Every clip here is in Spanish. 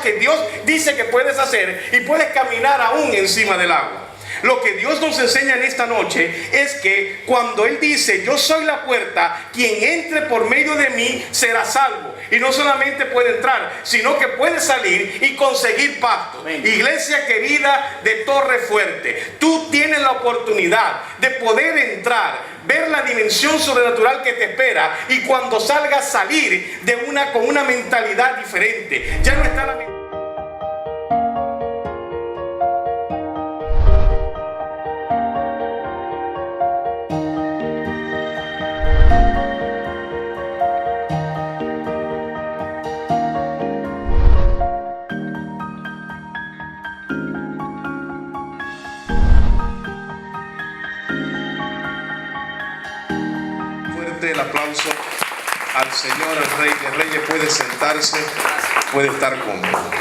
que Dios dice que puedes hacer y puedes caminar aún encima del agua. Lo que Dios nos enseña en esta noche es que cuando Él dice, yo soy la puerta, quien entre por medio de mí será salvo. Y no solamente puede entrar, sino que puede salir y conseguir pasto. Iglesia querida de Torre Fuerte, tú tienes la oportunidad de poder entrar, ver la dimensión sobrenatural que te espera, y cuando salgas, salir con una mentalidad diferente. Ya no está la mentalidad. El aplauso al Señor, al Rey de Reyes. Puede sentarse, puede estar cómodo.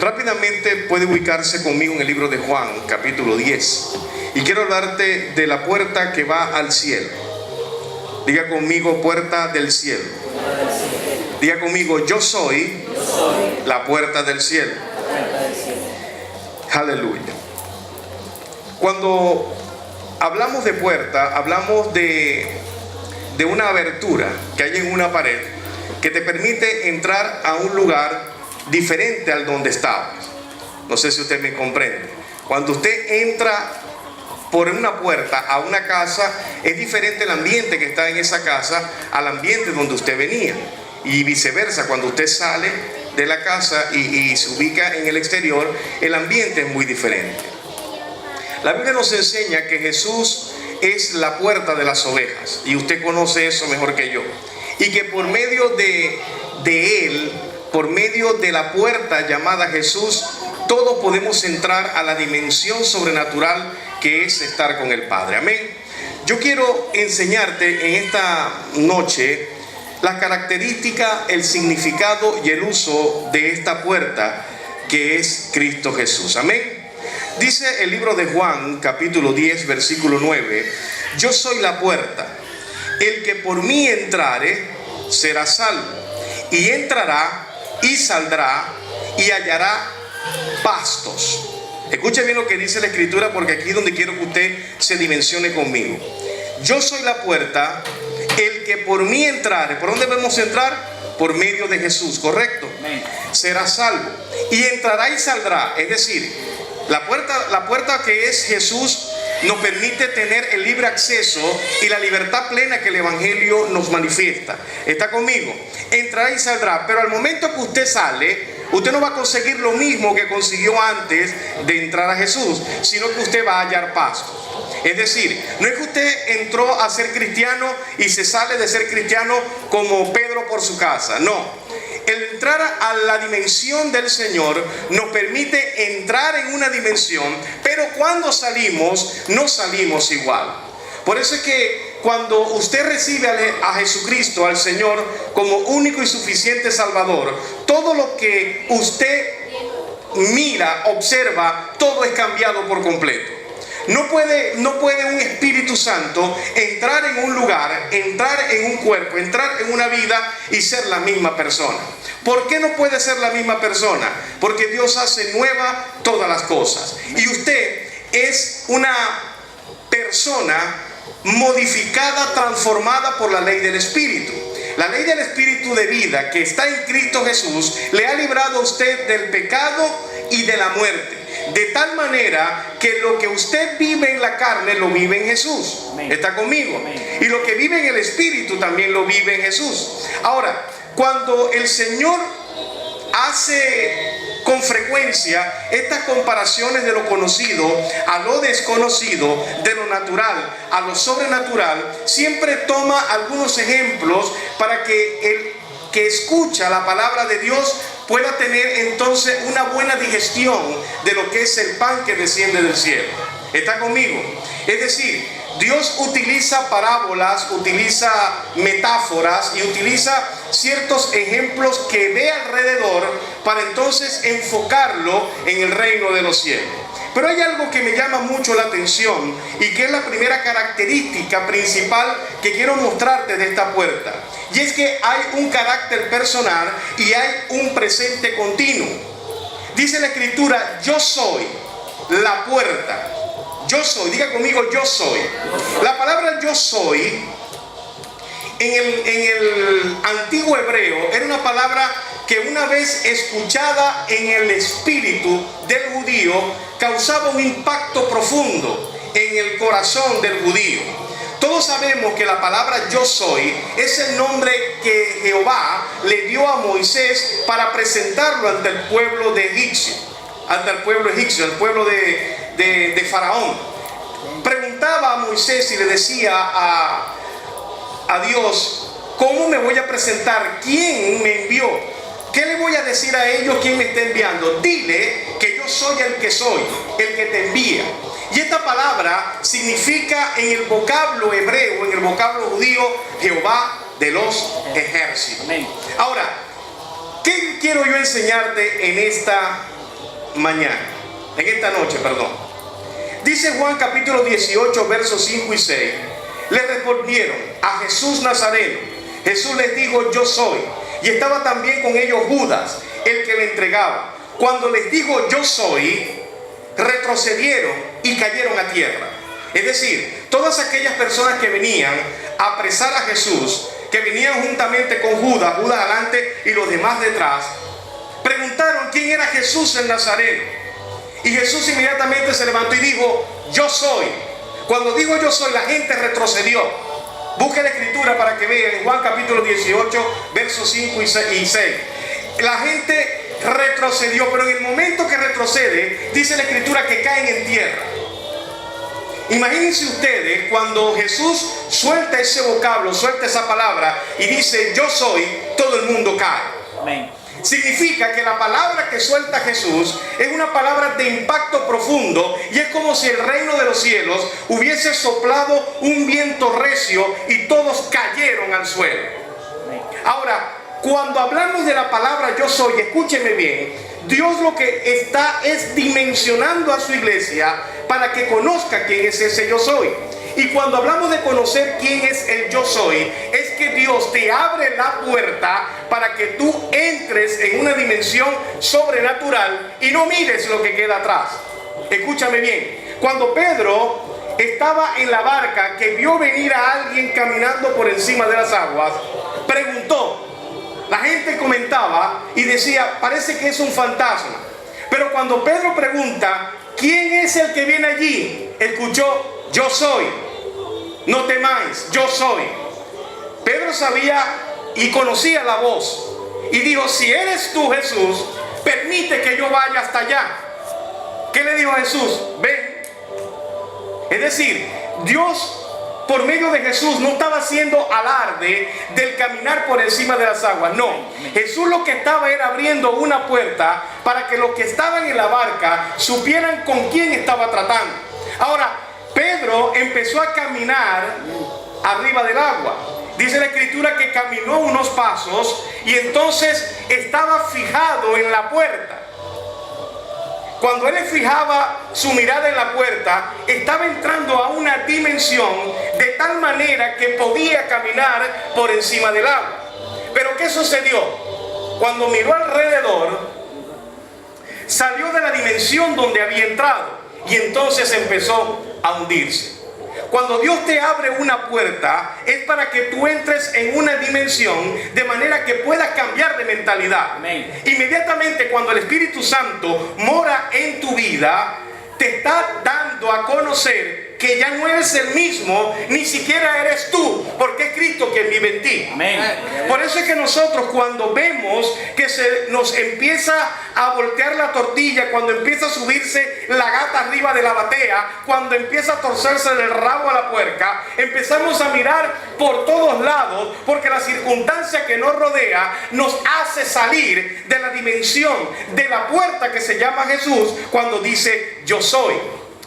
Rápidamente puede ubicarse conmigo en el libro de Juan, capítulo 10. Y quiero hablarte de la puerta que va al cielo. Diga conmigo, puerta del cielo. Diga conmigo, yo soy la puerta del cielo. Aleluya. Cuando hablamos de puerta, hablamos de una abertura que hay en una pared que te permite entrar a un lugar diferente al donde estabas. No sé si usted me comprende. Cuando usted entra por una puerta a una casa, es diferente el ambiente que está en esa casa al ambiente donde usted venía, y viceversa. Cuando usted sale de la casa y se ubica en el exterior, el ambiente es muy diferente. La Biblia nos enseña que Jesús es la puerta de las ovejas, y usted conoce eso mejor que yo, y que por medio de Él, por medio de la puerta llamada Jesús, todos podemos entrar a la dimensión sobrenatural que es estar con el Padre. Amén. Yo quiero enseñarte en esta noche las características, el significado y el uso de esta puerta que es Cristo Jesús. Amén. Dice el libro de Juan, capítulo 10, versículo 9, yo soy la puerta, el que por mí entrare será salvo, y entrará y saldrá y hallará pastos. Escuche bien lo que dice la Escritura, porque aquí es donde quiero que usted se dimensione conmigo. Yo soy la puerta, el que por mí entrare. ¿Por dónde debemos entrar? Por medio de Jesús, ¿correcto? Será salvo, y entrará y saldrá. Es decir, la puerta que es Jesús nos permite tener el libre acceso y la libertad plena que el Evangelio nos manifiesta. ¿Está conmigo? Entrará y saldrá, pero al momento que usted sale, usted no va a conseguir lo mismo que consiguió antes de entrar a Jesús, sino que usted va a hallar pastos. Es decir, no es que usted entró a ser cristiano y se sale de ser cristiano como Pedro por su casa, no. El entrar a la dimensión del Señor nos permite entrar en una dimensión, pero cuando salimos, no salimos igual. Por eso es que cuando usted recibe a Jesucristo, al Señor, como único y suficiente Salvador, todo lo que usted mira, observa, todo es cambiado por completo. No puede un Espíritu Santo entrar en un lugar, entrar en un cuerpo, entrar en una vida y ser la misma persona. ¿Por qué no puede ser la misma persona? Porque Dios hace nueva todas las cosas. Y usted es una persona modificada, transformada por la ley del Espíritu. La ley del Espíritu de vida que está en Cristo Jesús le ha librado a usted del pecado y de la muerte. De tal manera que lo que usted vive en la carne lo vive en Jesús. ¿Está conmigo? Y lo que vive en el Espíritu también lo vive en Jesús. Ahora, cuando el Señor hace con frecuencia estas comparaciones de lo conocido a lo desconocido, de lo natural a lo sobrenatural, siempre toma algunos ejemplos para que el que escucha la palabra de Dios pueda tener entonces una buena digestión de lo que es el pan que desciende del cielo. ¿Está conmigo? Es decir, Dios utiliza parábolas, utiliza metáforas y utiliza ciertos ejemplos que ve alrededor para entonces enfocarlo en el reino de los cielos. Pero hay algo que me llama mucho la atención y que es la primera característica principal que quiero mostrarte de esta puerta. Y es que hay un carácter personal y hay un presente continuo. Dice la Escritura, yo soy la puerta. Yo soy, diga conmigo, yo soy. La palabra yo soy en el antiguo hebreo era una palabra que una vez escuchada en el espíritu del judío causaba un impacto profundo en el corazón del judío. Todos sabemos que la palabra yo soy es el nombre que Jehová le dio a Moisés para presentarlo ante el pueblo de egipcio, ante el pueblo egipcio, el pueblo de Faraón. Preguntaba a Moisés y le decía a Dios, ¿cómo me voy a presentar? ¿Quién me envió? ¿Qué le voy a decir a ellos quién me está enviando? Dile que yo soy, el que te envía. Y esta palabra significa en el vocablo hebreo, en el vocablo judío, Jehová de los ejércitos. Ahora, ¿qué quiero yo enseñarte en esta mañana? En esta noche, perdón. Dice Juan capítulo 18, versos 5 y 6. Le respondieron a Jesús Nazareno. Jesús les dijo, yo soy. Y estaba también con ellos Judas, el que le entregaba. Cuando les dijo, yo soy, retrocedieron y cayeron a tierra. Es decir, todas aquellas personas que venían a apresar a Jesús, que venían juntamente con Judas, Judas adelante y los demás detrás, preguntaron quién era Jesús el Nazareno. Y Jesús inmediatamente se levantó y dijo, yo soy. Cuando digo yo soy, la gente retrocedió. Busque la escritura para que vean en Juan capítulo 18, versos 5 y 6. La gente retrocedió, pero en el momento que retrocede, dice la escritura que caen en tierra. Imagínense ustedes cuando Jesús suelta ese vocablo, suelta esa palabra y dice yo soy, todo el mundo cae. Amén. Significa que la palabra que suelta Jesús es una palabra de impacto profundo y es como si el reino de los cielos hubiese soplado un viento recio y todos cayeron al suelo. Ahora, cuando hablamos de la palabra yo soy, escúcheme bien, Dios lo que está es dimensionando a su iglesia para que conozca quién es ese yo soy. Y cuando hablamos de conocer quién es el yo soy, es que Dios te abre la puerta para que tú entres en una dimensión sobrenatural y no mires lo que queda atrás. Escúchame bien, cuando Pedro estaba en la barca que vio venir a alguien caminando por encima de las aguas, preguntó. La gente comentaba y decía, parece que es un fantasma. Pero cuando Pedro pregunta, ¿quién es el que viene allí? Escuchó, yo soy. No temáis, yo soy. Pedro sabía y conocía la voz. Y dijo, si eres tú, Jesús, permite que yo vaya hasta allá. ¿Qué le dijo a Jesús? Ven. Es decir, Dios por medio de Jesús no estaba haciendo alarde del caminar por encima de las aguas. No, Jesús lo que estaba era abriendo una puerta para que los que estaban en la barca supieran con quién estaba tratando. Ahora, Pedro empezó a caminar arriba del agua. Dice la escritura que caminó unos pasos y entonces estaba fijado en la puerta. Cuando él fijaba su mirada en la puerta, estaba entrando a una dimensión de tal manera que podía caminar por encima del agua. Pero ¿qué sucedió? Cuando miró alrededor, salió de la dimensión donde había entrado y entonces empezó a hundirse. Cuando Dios te abre una puerta es para que tú entres en una dimensión de manera que puedas cambiar de mentalidad. Amén. Inmediatamente cuando el Espíritu Santo mora en tu vida, te está dando a conocer que ya no eres el mismo, ni siquiera eres tú, porque es Cristo quien vive en ti. Amén. Por eso es que nosotros cuando vemos que se nos empieza a voltear la tortilla, cuando empieza a subirse la gata arriba de la batea, cuando empieza a torcerse del rabo a la puerca, empezamos a mirar por todos lados, porque la circunstancia que nos rodea nos hace salir de la dimensión de la puerta que se llama Jesús cuando dice yo soy.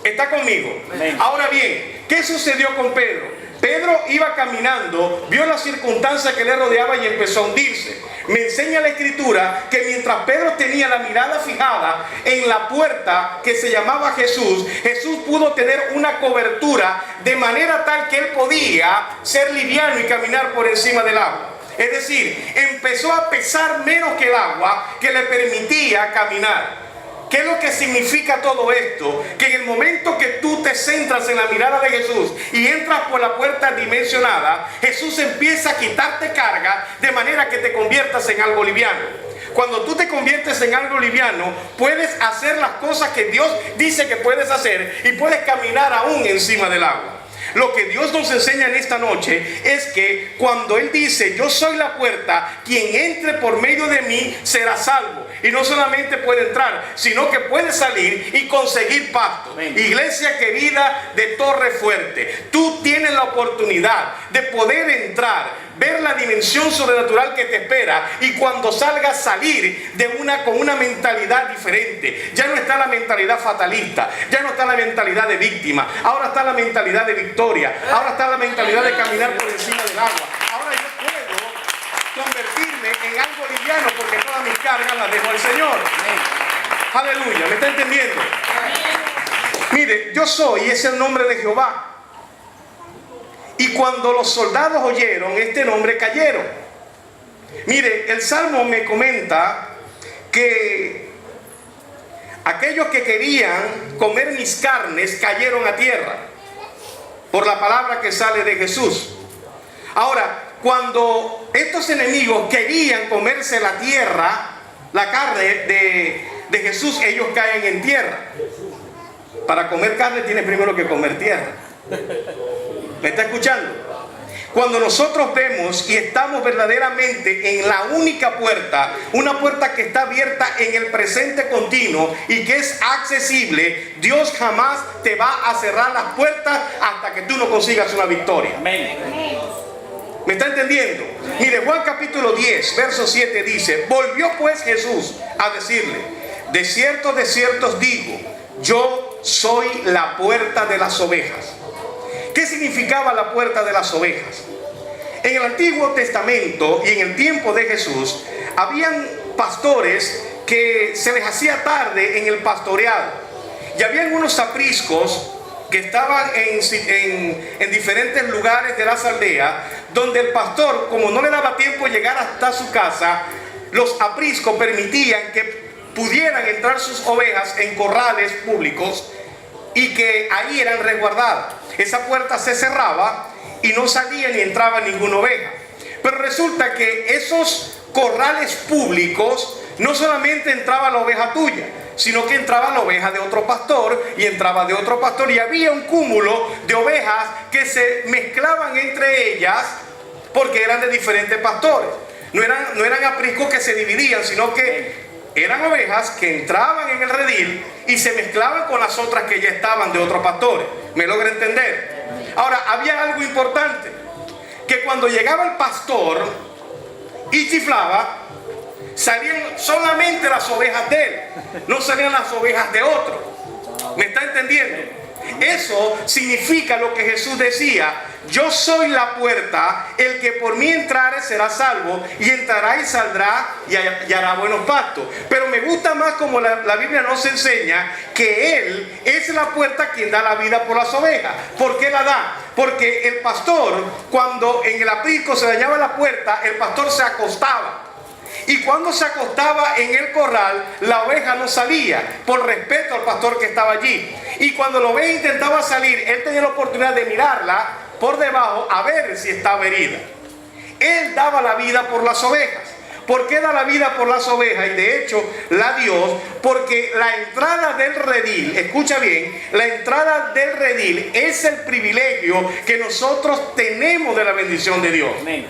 ¿Está conmigo? Amén. Ahora bien, ¿qué sucedió con Pedro? Pedro iba caminando, vio las circunstancias que le rodeaba y empezó a hundirse. Me enseña la escritura que mientras Pedro tenía la mirada fijada en la puerta que se llamaba Jesús, Jesús pudo tener una cobertura de manera tal que él podía ser liviano y caminar por encima del agua. Es decir, empezó a pesar menos que el agua que le permitía caminar. ¿Qué es lo que significa todo esto? Que en el momento que tú te centras en la mirada de Jesús y entras por la puerta dimensionada, Jesús empieza a quitarte carga de manera que te conviertas en algo liviano. Cuando tú te conviertes en algo liviano, puedes hacer las cosas que Dios dice que puedes hacer y puedes caminar aún encima del agua. Lo que Dios nos enseña en esta noche es que cuando Él dice, yo soy la puerta, quien entre por medio de mí será salvo. Y no solamente puede entrar, sino que puede salir y conseguir pasto. Amén. Iglesia querida de Torre Fuerte, tú tienes la oportunidad de poder entrar, ver la dimensión sobrenatural que te espera y cuando salgas salir con una mentalidad diferente. Ya no está la mentalidad fatalista, ya no está la mentalidad de víctima, ahora está la mentalidad de victoria, ahora está la mentalidad de caminar por encima del agua. Ahora yo puedo convertirme en algo liviano porque todas mis cargas las dejo al Señor. Aleluya, ¿me está entendiendo? Mire, yo soy, es el nombre de Jehová. Y cuando los soldados oyeron este nombre, cayeron. Mire, el Salmo me comenta que aquellos que querían comer mis carnes cayeron a tierra por la palabra que sale de Jesús. Ahora, cuando estos enemigos querían comerse la tierra, la carne de Jesús, ellos caen en tierra. Para comer carne tienes primero que comer tierra. ¿Me está escuchando? Cuando nosotros vemos y estamos verdaderamente en la única puerta, una puerta que está abierta en el presente continuo y que es accesible, Dios jamás te va a cerrar las puertas hasta que tú no consigas una victoria. Amén. ¿Me está entendiendo? Mire, Juan capítulo 10, verso 7 dice, volvió pues Jesús a decirle, de cierto os digo, yo soy la puerta de las ovejas. ¿Qué significaba la puerta de las ovejas? En el Antiguo Testamento y en el tiempo de Jesús, habían pastores que se les hacía tarde en el pastoreado. Y habían unos apriscos que estaban en diferentes lugares de las aldeas, donde el pastor, como no le daba tiempo llegar hasta su casa, los apriscos permitían que pudieran entrar sus ovejas en corrales públicos y que ahí eran resguardadas. Esa puerta se cerraba y no salía ni entraba ninguna oveja. Pero resulta que esos corrales públicos no solamente entraba la oveja tuya, sino que entraba la oveja de otro pastor y entraba de otro pastor, y había un cúmulo de ovejas que se mezclaban entre ellas porque eran de diferentes pastores. No eran apriscos que se dividían, sino que eran ovejas que entraban en el redil y se mezclaban con las otras que ya estaban de otros pastores. ¿Me logra entender? Ahora, había algo importante, que cuando llegaba el pastor y chiflaba, salían solamente las ovejas de él, no salían las ovejas de otro. ¿Me está entendiendo? Eso significa lo que Jesús decía: yo soy la puerta, el que por mí entrare será salvo, y entrará y saldrá y hará buenos pastos. Pero me gusta más como la Biblia nos enseña que Él es la puerta quien da la vida por las ovejas. ¿Por qué la da? Porque el pastor, cuando en el aprisco se dañaba la puerta, el pastor se acostaba. Y cuando se acostaba en el corral, la oveja no salía, por respeto al pastor que estaba allí. Y cuando la oveja intentaba salir, él tenía la oportunidad de mirarla por debajo a ver si estaba herida. Él daba la vida por las ovejas. ¿Por qué da la vida por las ovejas? Y de hecho la dio porque la entrada del redil, escucha bien, la entrada del redil es el privilegio que nosotros tenemos de la bendición de Dios. Amén.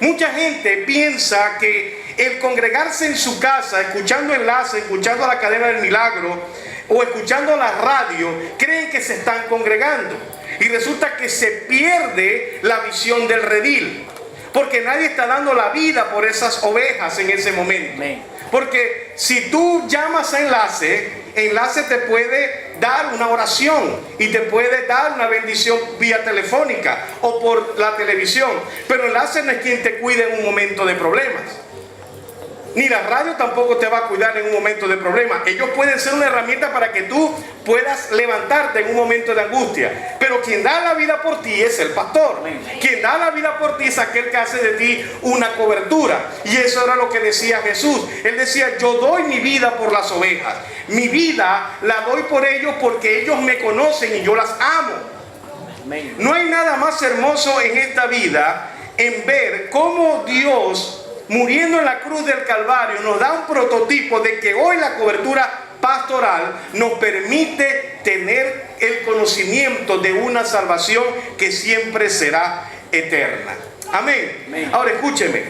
Mucha gente piensa que el congregarse en su casa, escuchando enlaces, escuchando la cadena del milagro o escuchando la radio, creen que se están congregando. Y resulta que se pierde la visión del redil, porque nadie está dando la vida por esas ovejas en ese momento. Porque si tú llamas a enlace te puede dar una oración y te puede dar una bendición vía telefónica o por la televisión, pero el láser no es quien te cuide en un momento de problemas. Ni la radio tampoco te va a cuidar en un momento de problema. Ellos pueden ser una herramienta para que tú puedas levantarte en un momento de angustia. Pero quien da la vida por ti es el pastor. Quien da la vida por ti es aquel que hace de ti una cobertura. Y eso era lo que decía Jesús. Él decía, yo doy mi vida por las ovejas. Mi vida la doy por ellos porque ellos me conocen y yo las amo. No hay nada más hermoso en esta vida en ver cómo Dios, muriendo en la cruz del Calvario, nos da un prototipo de que hoy la cobertura pastoral nos permite tener el conocimiento de una salvación que siempre será eterna. Amén. Ahora escúcheme.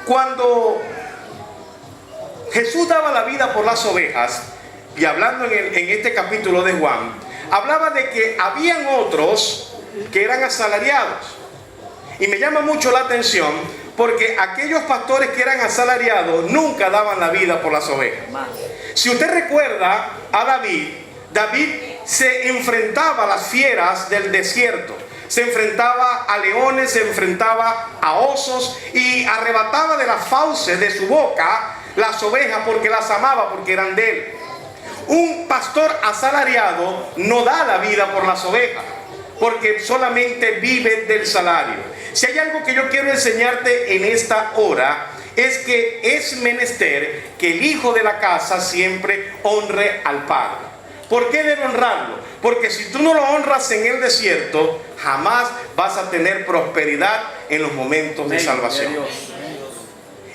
Cuando Jesús daba la vida por las ovejas, y hablando en este capítulo de Juan, hablaba de que habían otros que eran asalariados. Y me llama mucho la atención porque aquellos pastores que eran asalariados nunca daban la vida por las ovejas. Si usted recuerda a David se enfrentaba a las fieras del desierto, se enfrentaba a leones, se enfrentaba a osos y arrebataba de las fauces de su boca las ovejas porque las amaba, porque eran de él. Un pastor asalariado no da la vida por las ovejas, porque solamente vive del salario. Si hay algo que yo quiero enseñarte en esta hora, es que es menester que el hijo de la casa siempre honre al padre. ¿Por qué debe honrarlo? Porque si tú no lo honras en el desierto, jamás vas a tener prosperidad en los momentos de salvación.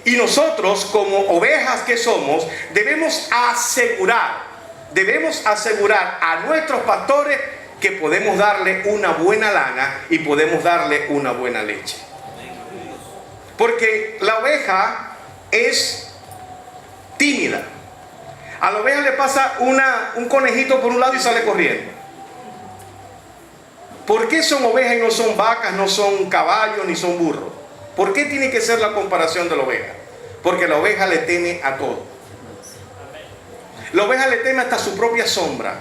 Y nosotros, como ovejas que somos, debemos asegurar a nuestros pastores que podemos darle una buena lana y podemos darle una buena leche. Porque la oveja es tímida. A la oveja le pasa un conejito por un lado y sale corriendo. ¿Por qué son ovejas y no son vacas, no son caballos, ni son burros? ¿Por qué tiene que ser la comparación de la oveja? Porque la oveja le teme a todo. La oveja le teme hasta su propia sombra.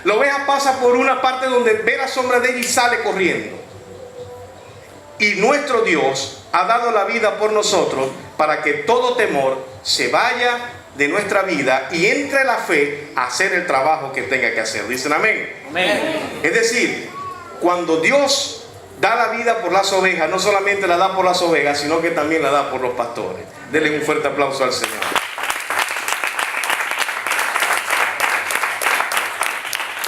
La oveja pasa por una parte donde ve la sombra de ella y sale corriendo. Y nuestro Dios ha dado la vida por nosotros para que todo temor se vaya de nuestra vida y entre la fe a hacer el trabajo que tenga que hacer. Dicen amén. Amén. Es decir, cuando Dios da la vida por las ovejas, no solamente la da por las ovejas, sino que también la da por los pastores. Denle un fuerte aplauso al Señor.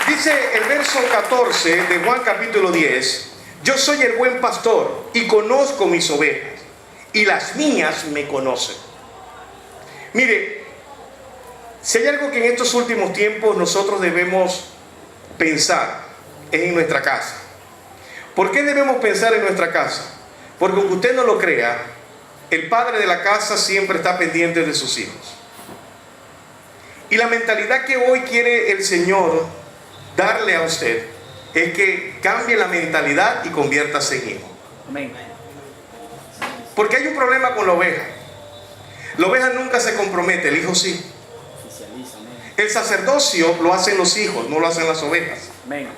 Dice el verso 14 de Juan capítulo 10, yo soy el buen pastor y conozco mis ovejas y las mías me conocen. Mire, si hay algo que en estos últimos tiempos nosotros debemos pensar es en nuestra casa. ¿Por qué debemos pensar en nuestra casa? Porque aunque usted no lo crea, el padre de la casa siempre está pendiente de sus hijos. Y la mentalidad que hoy quiere el Señor darle a usted es que cambie la mentalidad y conviértase en hijo. Amén. Porque hay un problema con la oveja. La oveja nunca se compromete, el hijo sí. El sacerdocio lo hacen los hijos, no lo hacen las ovejas. Amén.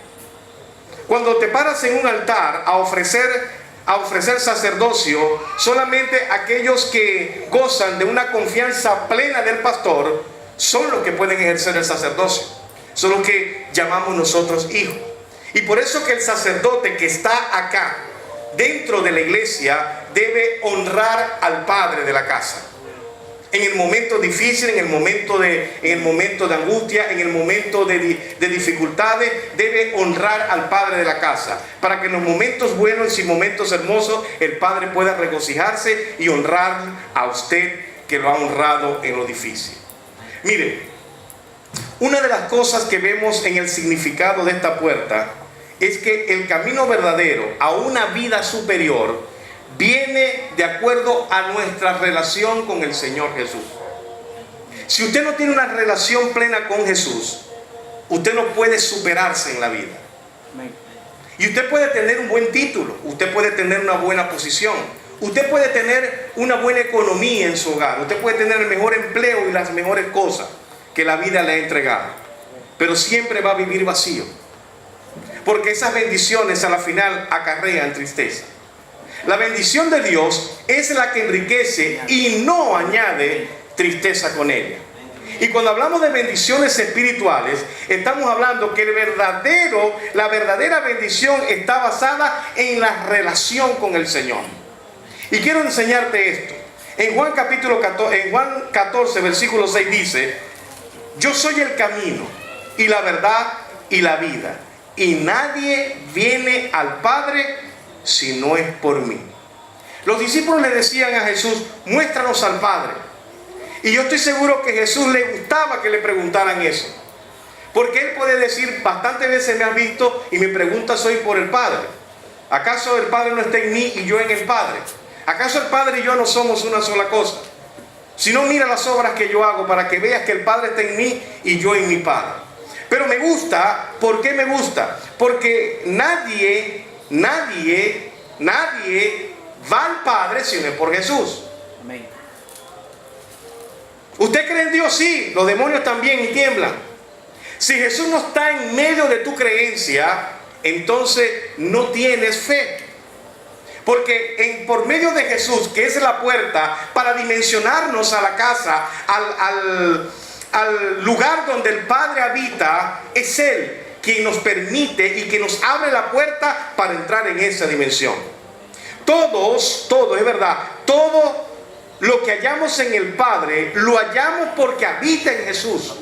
Cuando te paras en un altar a ofrecer sacerdocio, solamente aquellos que gozan de una confianza plena del pastor son los que pueden ejercer el sacerdocio. Son los que llamamos nosotros hijos. Y por eso que el sacerdote que está acá, dentro de la iglesia, debe honrar al padre de la casa. En el momento difícil, en el momento de angustia, en el momento de dificultades, debe honrar al padre de la casa. Para que en los momentos buenos y momentos hermosos, el padre pueda regocijarse y honrar a usted que lo ha honrado en lo difícil. Mire, una de las cosas que vemos en el significado de esta puerta es que el camino verdadero a una vida superior viene de acuerdo a nuestra relación con el Señor Jesús. Si usted no tiene una relación plena con Jesús, usted no puede superarse en la vida. Y usted puede tener un buen título, usted puede tener una buena posición, usted puede tener una buena economía en su hogar, usted puede tener el mejor empleo y las mejores cosas que la vida le ha entregado. pero siempre va a vivir vacío. Porque esas bendiciones a la final acarrean tristeza. La bendición de Dios es la que enriquece y no añade tristeza con ella. Y cuando hablamos de bendiciones espirituales, estamos hablando que la verdadera bendición está basada en la relación con el Señor. Y quiero enseñarte esto. En Juan 14, versículo 6 dice: yo soy el camino y la verdad y la vida, y nadie viene al Padre si no es por mí. Los discípulos le decían a Jesús: muéstranos al Padre. Y yo estoy seguro que a Jesús le gustaba que le preguntaran eso, porque Él puede decir: bastantes veces me has visto y mi pregunta soy por el Padre. ¿Acaso el Padre no está en mí y yo en el Padre? ¿Acaso el Padre y yo no somos una sola cosa? Si no, mira las obras que yo hago para que veas que el Padre está en mí y yo en mi Padre. Pero me gusta. ¿Por qué me gusta? Porque nadie va al Padre si no es por Jesús. Amén. ¿Usted cree en Dios? Sí. Los demonios también y tiemblan. Si Jesús no está en medio de tu creencia, entonces no tienes fe. Porque por medio de Jesús, que es la puerta para dimensionarnos a la casa, al lugar donde el Padre habita, es Él quien nos permite y que nos abre la puerta para entrar en esa dimensión. Todo es verdad, todo lo que hallamos en el Padre, lo hallamos porque habita en Jesús.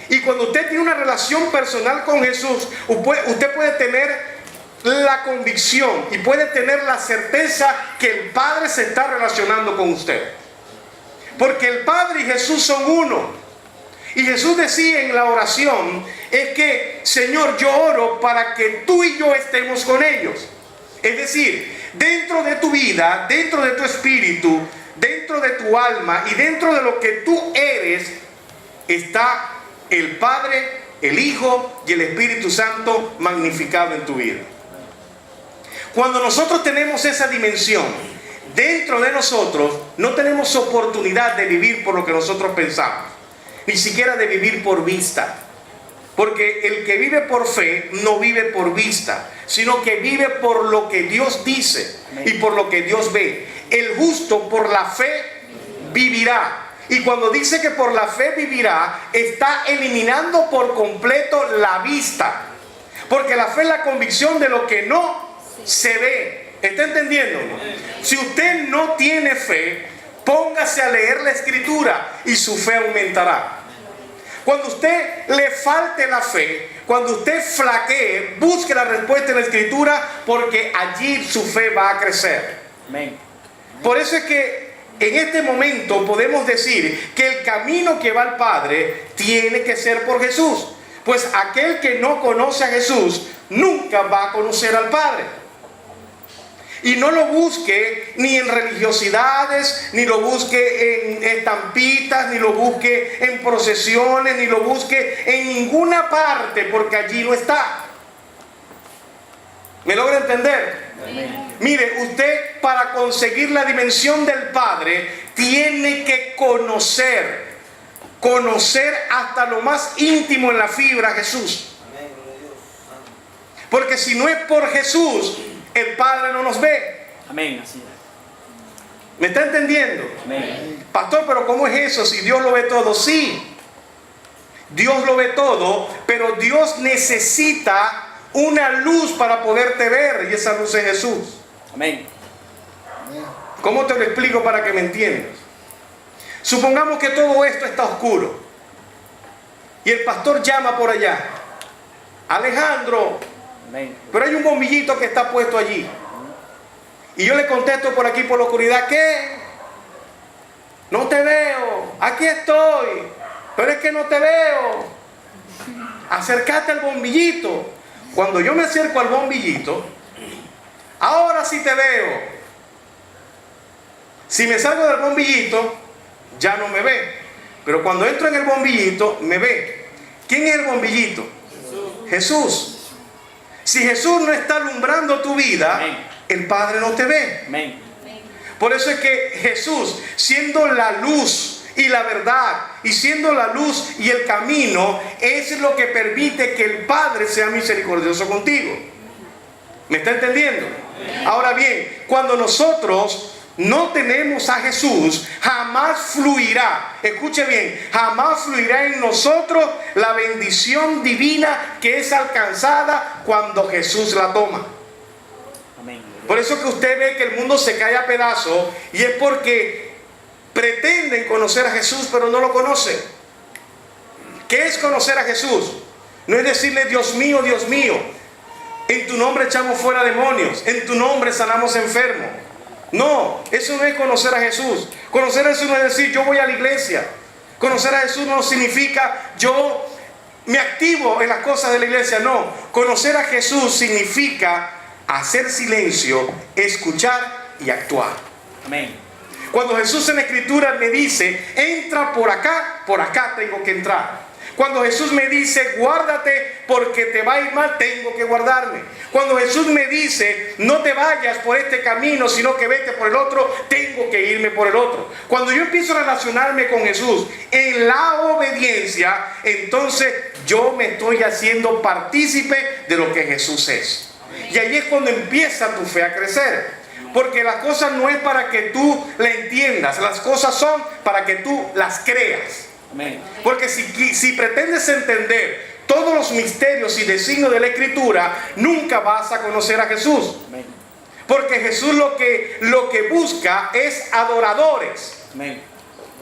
Y cuando usted tiene una relación personal con Jesús, usted puede tener la convicción y puede tener la certeza que el Padre se está relacionando con usted. Porque el Padre y Jesús son uno. Y Jesús decía en la oración, es que: Señor, yo oro para que tú y yo estemos con ellos. Es decir, dentro de tu vida, dentro de tu espíritu, dentro de tu alma y dentro de lo que tú eres, está el Padre, el Hijo y el Espíritu Santo magnificado en tu vida. Cuando nosotros tenemos esa dimensión dentro de nosotros, no tenemos oportunidad de vivir por lo que nosotros pensamos, ni siquiera de vivir por vista. Porque el que vive por fe no vive por vista, sino que vive por lo que Dios dice y por lo que Dios ve. El justo por la fe vivirá. Y cuando dice que por la fe vivirá, está eliminando por completo la vista. Porque la fe es la convicción de lo que no se ve. ¿Está entendiendo? Si usted no tiene fe, póngase a leer la Escritura y su fe aumentará. Cuando usted le falte la fe, cuando usted flaquee, busque la respuesta en la Escritura, porque allí su fe va a crecer. Amén. Por eso es que en este momento podemos decir que el camino que va al Padre tiene que ser por Jesús. Pues aquel que no conoce a Jesús nunca va a conocer al Padre. Y no lo busque ni en religiosidades, ni lo busque en estampitas, ni lo busque en procesiones, ni lo busque en ninguna parte, porque allí no está. ¿Me logra entender? Amén. Mire, usted para conseguir la dimensión del Padre tiene que conocer hasta lo más íntimo en la fibra a Jesús. Porque si no es por Jesús, el Padre no nos ve. Amén. Así es. ¿Me está entendiendo? Amén. Pastor, pero ¿cómo es eso si Dios lo ve todo? Sí, Dios lo ve todo, pero Dios necesita una luz para poderte ver, y esa luz es Jesús. Amén. ¿Cómo te lo explico para que me entiendas? Supongamos que todo esto está oscuro y el pastor llama por allá: Alejandro, pero hay un bombillito que está puesto allí. Y yo le contesto por aquí por la oscuridad: ¿qué? No te veo, aquí estoy, pero es que no te veo. Acércate al bombillito. Cuando yo me acerco al bombillito, ahora sí te veo. Si me salgo del bombillito, ya no me ve. Pero cuando entro en el bombillito, me ve. ¿Quién es el bombillito? Jesús. Si Jesús no está alumbrando tu vida, amén, el Padre no te ve. Amén. Por eso es que Jesús, siendo la luz, y la verdad, y siendo la luz y el camino, es lo que permite que el Padre sea misericordioso contigo. ¿Me está entendiendo? Ahora bien, cuando nosotros no tenemos a Jesús, jamás fluirá, escuche bien, jamás fluirá en nosotros la bendición divina que es alcanzada cuando Jesús la toma. Amén. Por eso que usted ve que el mundo se cae a pedazos, y es porque pretenden conocer a Jesús, pero no lo conocen. ¿Qué es conocer a Jesús? No es decirle, Dios mío, en tu nombre echamos fuera demonios, en tu nombre sanamos enfermos. No, eso no es conocer a Jesús. Conocer a Jesús no es decir, yo voy a la iglesia. Conocer a Jesús no significa, yo me activo en las cosas de la iglesia. No, conocer a Jesús significa hacer silencio, escuchar y actuar. Amén. Cuando Jesús en la Escritura me dice, entra por acá tengo que entrar. Cuando Jesús me dice, guárdate porque te va a ir mal, tengo que guardarme. Cuando Jesús me dice, no te vayas por este camino, sino que vete por el otro, tengo que irme por el otro. Cuando yo empiezo a relacionarme con Jesús en la obediencia, entonces yo me estoy haciendo partícipe de lo que Jesús es. Y ahí es cuando empieza tu fe a crecer. Porque las cosas no es para que tú la entiendas, las cosas son para que tú las creas. Amén. Porque si pretendes entender todos los misterios y designios de la Escritura, nunca vas a conocer a Jesús. Amén. Porque Jesús lo que busca es adoradores. Amén.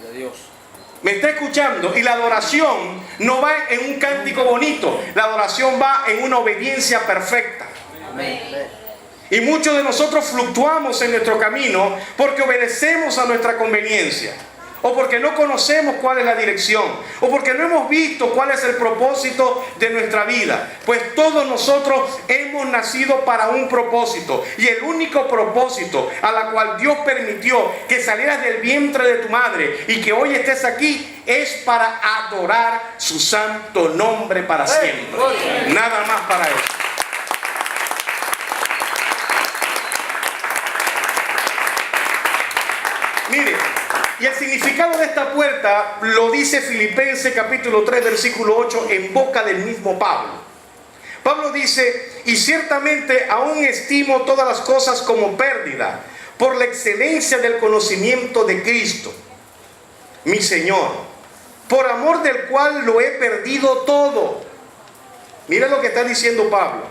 De Dios. ¿Me está escuchando? Y la adoración no va en un cántico bonito, la adoración va en una obediencia perfecta. Amén. Y muchos de nosotros fluctuamos en nuestro camino porque obedecemos a nuestra conveniencia, o porque no conocemos cuál es la dirección, o porque no hemos visto cuál es el propósito de nuestra vida. Pues todos nosotros hemos nacido para un propósito, y el único propósito a la cual Dios permitió que salieras del vientre de tu madre y que hoy estés aquí es para adorar su santo nombre para siempre. Nada más para eso. Mire, y el significado de esta puerta lo dice Filipenses capítulo 3 versículo 8 en boca del mismo Pablo. Pablo dice, y ciertamente aún estimo todas las cosas como pérdida por la excelencia del conocimiento de Cristo, mi Señor, por amor del cual lo he perdido todo. Mira lo que está diciendo Pablo.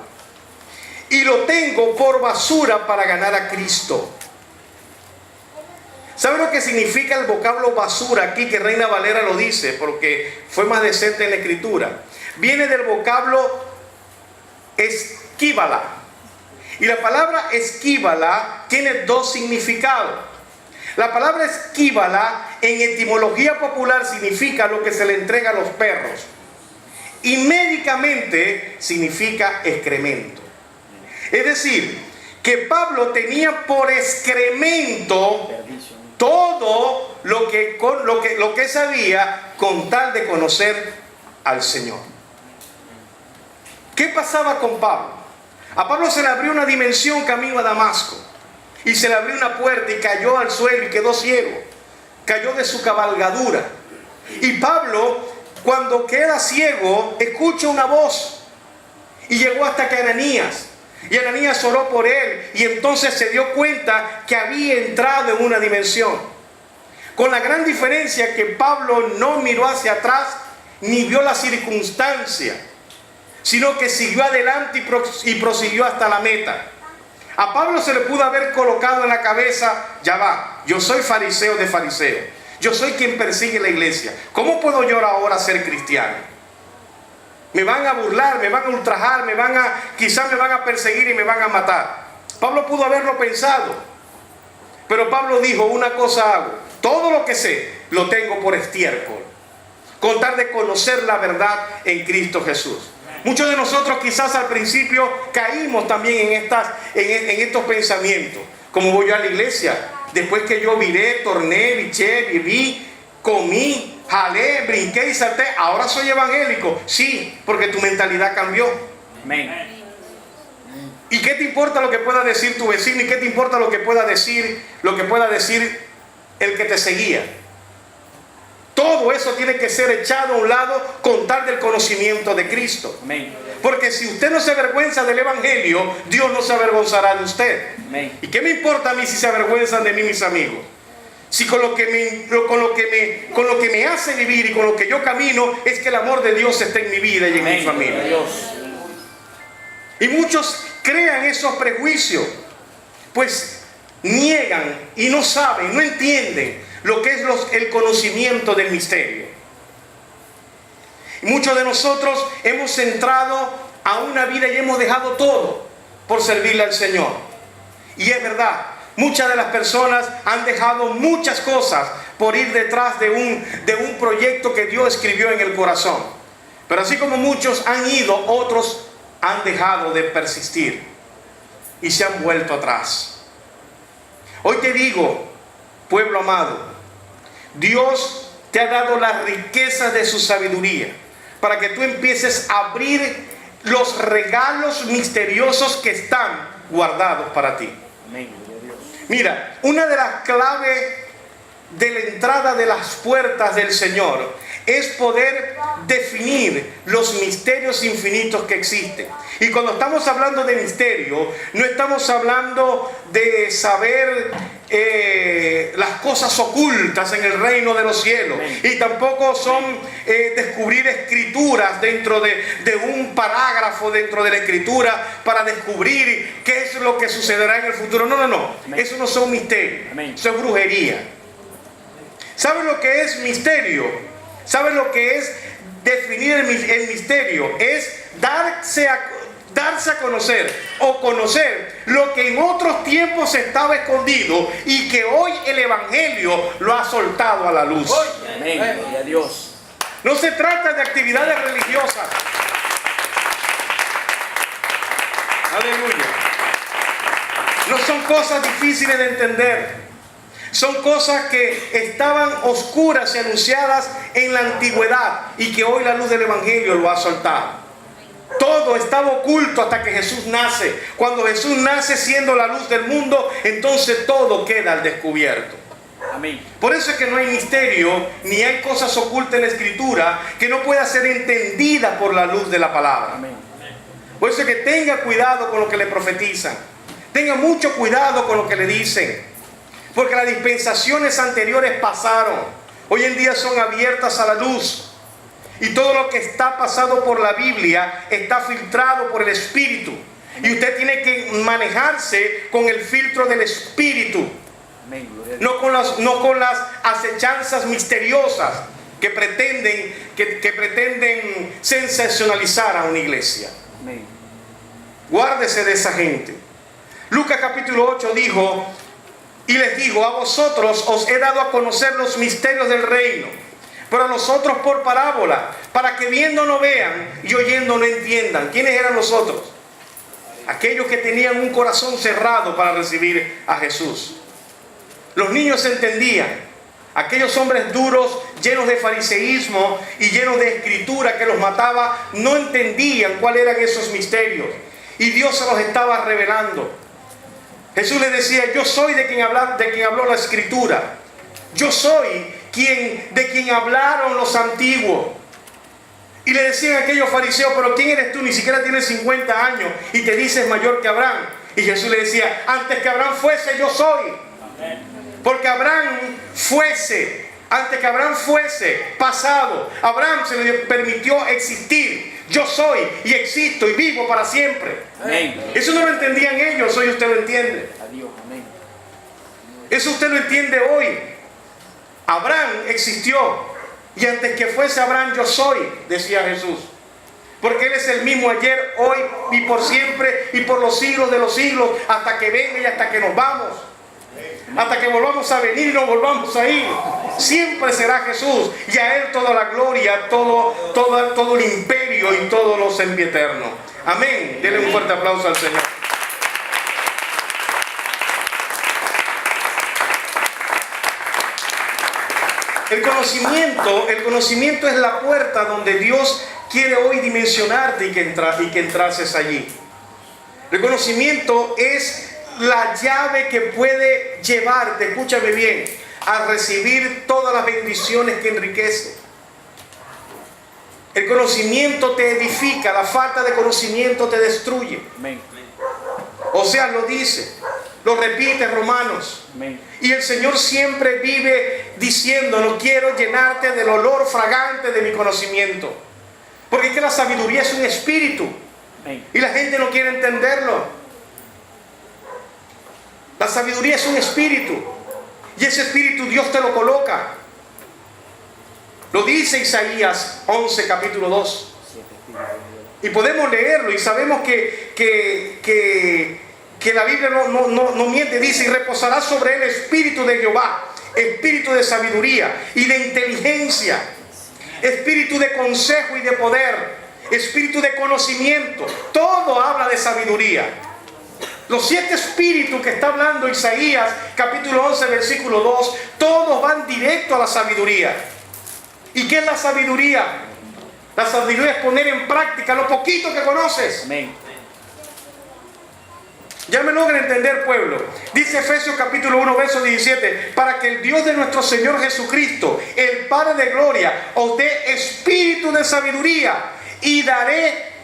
Y lo tengo por basura para ganar a Cristo. ¿Sabe lo que significa el vocablo basura aquí, que Reina Valera lo dice porque fue más decente en la Escritura? Viene del vocablo esquíbala. Y la palabra esquíbala tiene dos significados. La palabra esquíbala en etimología popular significa lo que se le entrega a los perros. Y médicamente significa excremento. Es decir, que Pablo tenía por excremento todo lo que sabía con tal de conocer al Señor. ¿Qué pasaba con Pablo? A Pablo se le abrió una dimensión camino a Damasco, y se le abrió una puerta y cayó al suelo y quedó ciego. Cayó de su cabalgadura. Y Pablo, cuando queda ciego, escucha una voz, y llegó hasta que Ananías. Y Ananías oró por él, y entonces se dio cuenta que había entrado en una dimensión. Con la gran diferencia que Pablo no miró hacia atrás ni vio la circunstancia, sino que siguió adelante y prosiguió hasta la meta. A Pablo se le pudo haber colocado en la cabeza, ya va, yo soy fariseo de fariseos, yo soy quien persigue la iglesia. ¿Cómo puedo yo ahora ser cristiano? Me van a burlar, me van a ultrajar, quizás me van a perseguir y me van a matar. Pablo pudo haberlo pensado, pero Pablo dijo, una cosa hago, todo lo que sé lo tengo por estiércol, con tal de conocer la verdad en Cristo Jesús. Muchos de nosotros quizás al principio caímos también en estos pensamientos. ¿Cómo voy yo a la iglesia? Después que yo viré, torné, biché, viví, comí, jalé, brinqué y salté, ahora soy evangélico. Sí, porque tu mentalidad cambió. Amén. ¿Y qué te importa lo que pueda decir tu vecino? ¿Y qué te importa lo que pueda decir el que te seguía? Todo eso tiene que ser echado a un lado con tal del conocimiento de Cristo. Amén. Porque si usted no se avergüenza del Evangelio, Dios no se avergonzará de usted. Amén. ¿Y qué me importa a mí si se avergüenzan de mí mis amigos? Si con lo que me hace vivir y con lo que yo camino es que el amor de Dios está en mi vida y en mi familia. Dios. Y muchos crean esos prejuicios, pues niegan y no saben, no entienden lo que es el conocimiento del misterio. Y muchos de nosotros hemos entrado a una vida y hemos dejado todo por servirle al Señor. Y es verdad, muchas de las personas han dejado muchas cosas por ir detrás de un proyecto que Dios escribió en el corazón. Pero así como muchos han ido, otros han dejado de persistir y se han vuelto atrás. Hoy te digo, pueblo amado, Dios te ha dado las riquezas de su sabiduría para que tú empieces a abrir los regalos misteriosos que están guardados para ti. Amén. Mira, una de las claves de la entrada de las puertas del Señor es poder definir los misterios infinitos que existen. Y cuando estamos hablando de misterio, no estamos hablando de saber las cosas ocultas en el reino de los cielos. Y tampoco son descubrir escrituras dentro de un parágrafo dentro de la escritura para descubrir qué es lo que sucederá en el futuro. No. Eso no son misterios. Eso es brujería. ¿Saben lo que es misterio? ¿Saben lo que es definir el misterio? Es darse a conocer o conocer lo que en otros tiempos estaba escondido y que hoy el Evangelio lo ha soltado a la luz. Amén. Gloria a Dios. No se trata de actividades religiosas. Aleluya. No son cosas difíciles de entender. Son cosas que estaban oscuras y anunciadas en la antigüedad y que hoy la luz del Evangelio lo ha soltado. Todo estaba oculto hasta que Jesús nace. Cuando Jesús nace siendo la luz del mundo, entonces todo queda al descubierto. Amén. Por eso es que no hay misterio ni hay cosas ocultas en la Escritura que no pueda ser entendida por la luz de la palabra. Amén. Por eso es que tenga cuidado con lo que le profetizan. Tenga mucho cuidado con lo que le dicen. Porque las dispensaciones anteriores pasaron. Hoy en día son abiertas a la luz. Y todo lo que está pasado por la Biblia está filtrado por el Espíritu. Y usted tiene que manejarse con el filtro del Espíritu. No con las acechanzas misteriosas que pretenden sensacionalizar a una iglesia. Guárdese de esa gente. Lucas capítulo 8 dijo: y les digo, a vosotros os he dado a conocer los misterios del reino, pero a nosotros por parábola, para que viendo no vean y oyendo no entiendan. ¿Quiénes eran los otros? Aquellos que tenían un corazón cerrado para recibir a Jesús. Los niños entendían. Aquellos hombres duros, llenos de fariseísmo y llenos de escritura que los mataba, no entendían cuáles eran esos misterios. Y Dios se los estaba revelando. Jesús les decía: yo soy de quien habló la Escritura. Yo soy de quien hablaron los antiguos. Y le decían a aquellos fariseos: pero ¿quién eres tú? Ni siquiera tienes 50 años y te dices mayor que Abraham. Y Jesús le decía: antes que Abraham fuese, yo soy. Porque antes que Abraham fuese pasado, Abraham se le permitió existir. Yo soy y existo y vivo para siempre. Amén. Eso no lo entendían ellos, hoy usted lo entiende. Adiós. Amén. Eso usted lo entiende hoy. Abraham existió y antes que fuese Abraham yo soy, decía Jesús. Porque Él es el mismo ayer, hoy y por siempre y por los siglos de los siglos, hasta que venga y hasta que nos vamos. Hasta que volvamos a venir y nos volvamos a ir. Siempre será Jesús. Y a Él toda la gloria, todo el imperio y todo lo sempiterno. Amén. Denle un fuerte aplauso al Señor. El conocimiento es la puerta donde Dios quiere hoy dimensionarte y que entrases allí. El conocimiento es la llave que puede llevarte, escúchame bien, a recibir todas las bendiciones que enriquece. El conocimiento te edifica, la falta de conocimiento te destruye. Amén. Oseas lo dice, lo repite Romanos. Amén. Y el Señor siempre vive diciendo: no quiero llenarte del olor fragante de mi conocimiento. Porque es que la sabiduría es un espíritu. Amén. Y la gente no quiere entenderlo. La sabiduría es un espíritu. Y ese espíritu Dios te lo coloca. Lo dice Isaías 11, capítulo 2. Y podemos leerlo y sabemos que la Biblia no miente. Dice: y reposará sobre él espíritu de Jehová, espíritu de sabiduría y de inteligencia, espíritu de consejo y de poder, espíritu de conocimiento. Todo habla de sabiduría. Los 7 espíritus que está hablando Isaías, capítulo 11, versículo 2, todos van directo a la sabiduría. ¿Y qué es la sabiduría? La sabiduría es poner en práctica lo poquito que conoces. Amén. Ya me logran entender, pueblo. Dice Efesios capítulo 1, verso 17: para que el Dios de nuestro Señor Jesucristo, el Padre de gloria, os dé espíritu de sabiduría y daré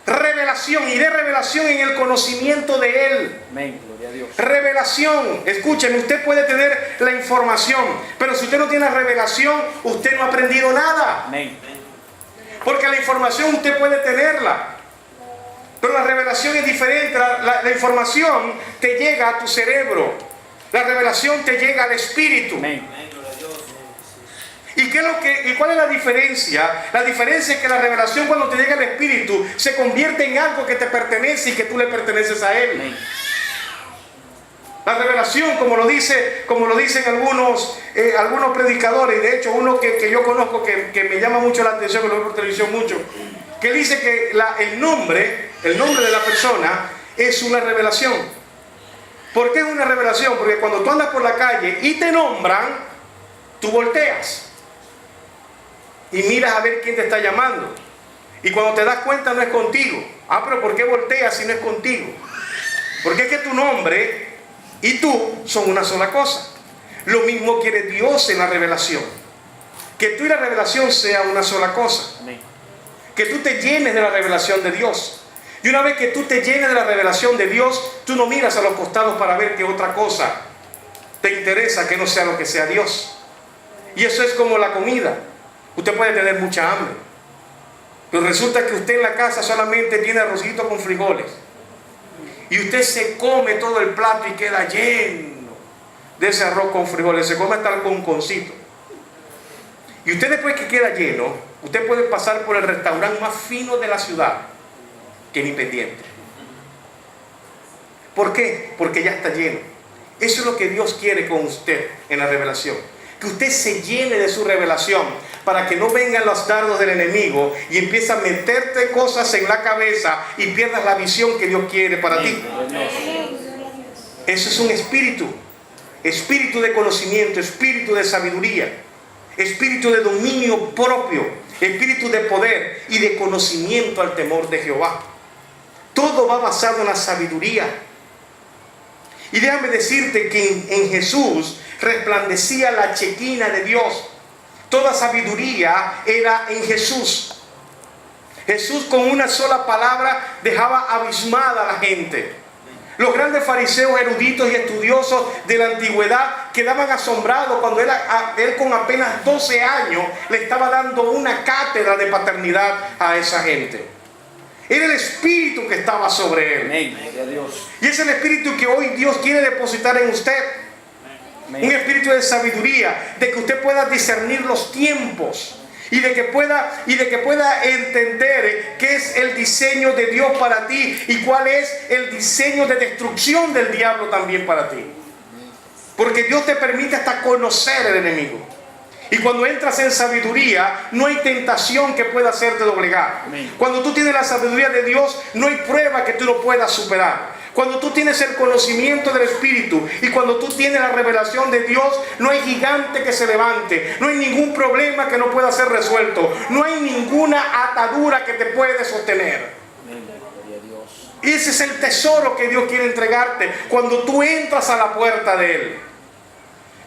revelación, y dé revelación en el conocimiento de Él. Amén. Gloria a Dios. Revelación. Escuchen, usted puede tener la información, pero si usted no tiene la revelación, usted no ha aprendido nada. Amén. Porque la información usted puede tenerla, pero la revelación es diferente. La información te llega a tu cerebro, la revelación te llega al espíritu. Amén. ¿Y cuál es la diferencia? La diferencia es que la revelación, cuando te llega al espíritu, se convierte en algo que te pertenece y que tú le perteneces a él. Amén. La revelación, como lo dicen algunos predicadores, y de hecho uno que yo conozco que me llama mucho la atención, que lo veo por televisión mucho, que dice que el nombre de la persona es una revelación. ¿Por qué es una revelación? Porque cuando tú andas por la calle y te nombran, tú volteas y miras a ver quién te está llamando. Y cuando te das cuenta, no es contigo. Ah, pero ¿por qué volteas si no es contigo? Porque es que tu nombre y tú son una sola cosa. Lo mismo quiere Dios en la revelación. Que tú y la revelación sea una sola cosa. Amén. Que tú te llenes de la revelación de Dios. Y una vez que tú te llenes de la revelación de Dios, tú no miras a los costados para ver qué otra cosa te interesa que no sea lo que sea Dios. Y eso es como la comida. Usted puede tener mucha hambre, pero resulta que usted en la casa solamente tiene arrocito con frijoles. Y usted se come todo el plato y queda lleno de ese arroz con frijoles. Se come hasta el conconcito. Y usted, después que queda lleno, usted puede pasar por el restaurante más fino de la ciudad, que ni pendiente. ¿Por qué? Porque ya está lleno. Eso es lo que Dios quiere con usted en la revelación. Que usted se llene de su revelación, para que no vengan los dardos del enemigo y empiece a meterte cosas en la cabeza y pierdas la visión que Dios quiere para ti. Eso es un espíritu. Espíritu de conocimiento, espíritu de sabiduría, espíritu de dominio propio, espíritu de poder y de conocimiento al temor de Jehová. Todo va basado en la sabiduría. Y déjame decirte que en Jesús resplandecía la chequina de Dios. Toda sabiduría era en Jesús. Jesús, con una sola palabra, dejaba abismada a la gente. Los grandes fariseos, eruditos y estudiosos de la antigüedad quedaban asombrados cuando él con apenas 12 años le estaba dando una cátedra de paternidad a esa gente. Era el espíritu que estaba sobre él. Amén. Gloria a Dios. Y es el espíritu que hoy Dios quiere depositar en usted. Amén. Un espíritu de sabiduría, de que usted pueda discernir los tiempos y de que pueda entender qué es el diseño de Dios para ti y cuál es el diseño de destrucción del diablo también para ti. Porque Dios te permite hasta conocer el enemigo. Y cuando entras en sabiduría, no hay tentación que pueda hacerte doblegar. Amén. Cuando tú tienes la sabiduría de Dios, no hay prueba que tú no puedas superar. Cuando tú tienes el conocimiento del Espíritu y cuando tú tienes la revelación de Dios, no hay gigante que se levante, no hay ningún problema que no pueda ser resuelto, no hay ninguna atadura que te puede sostener. Amén. Gloria a Dios. Y ese es el tesoro que Dios quiere entregarte cuando tú entras a la puerta de Él.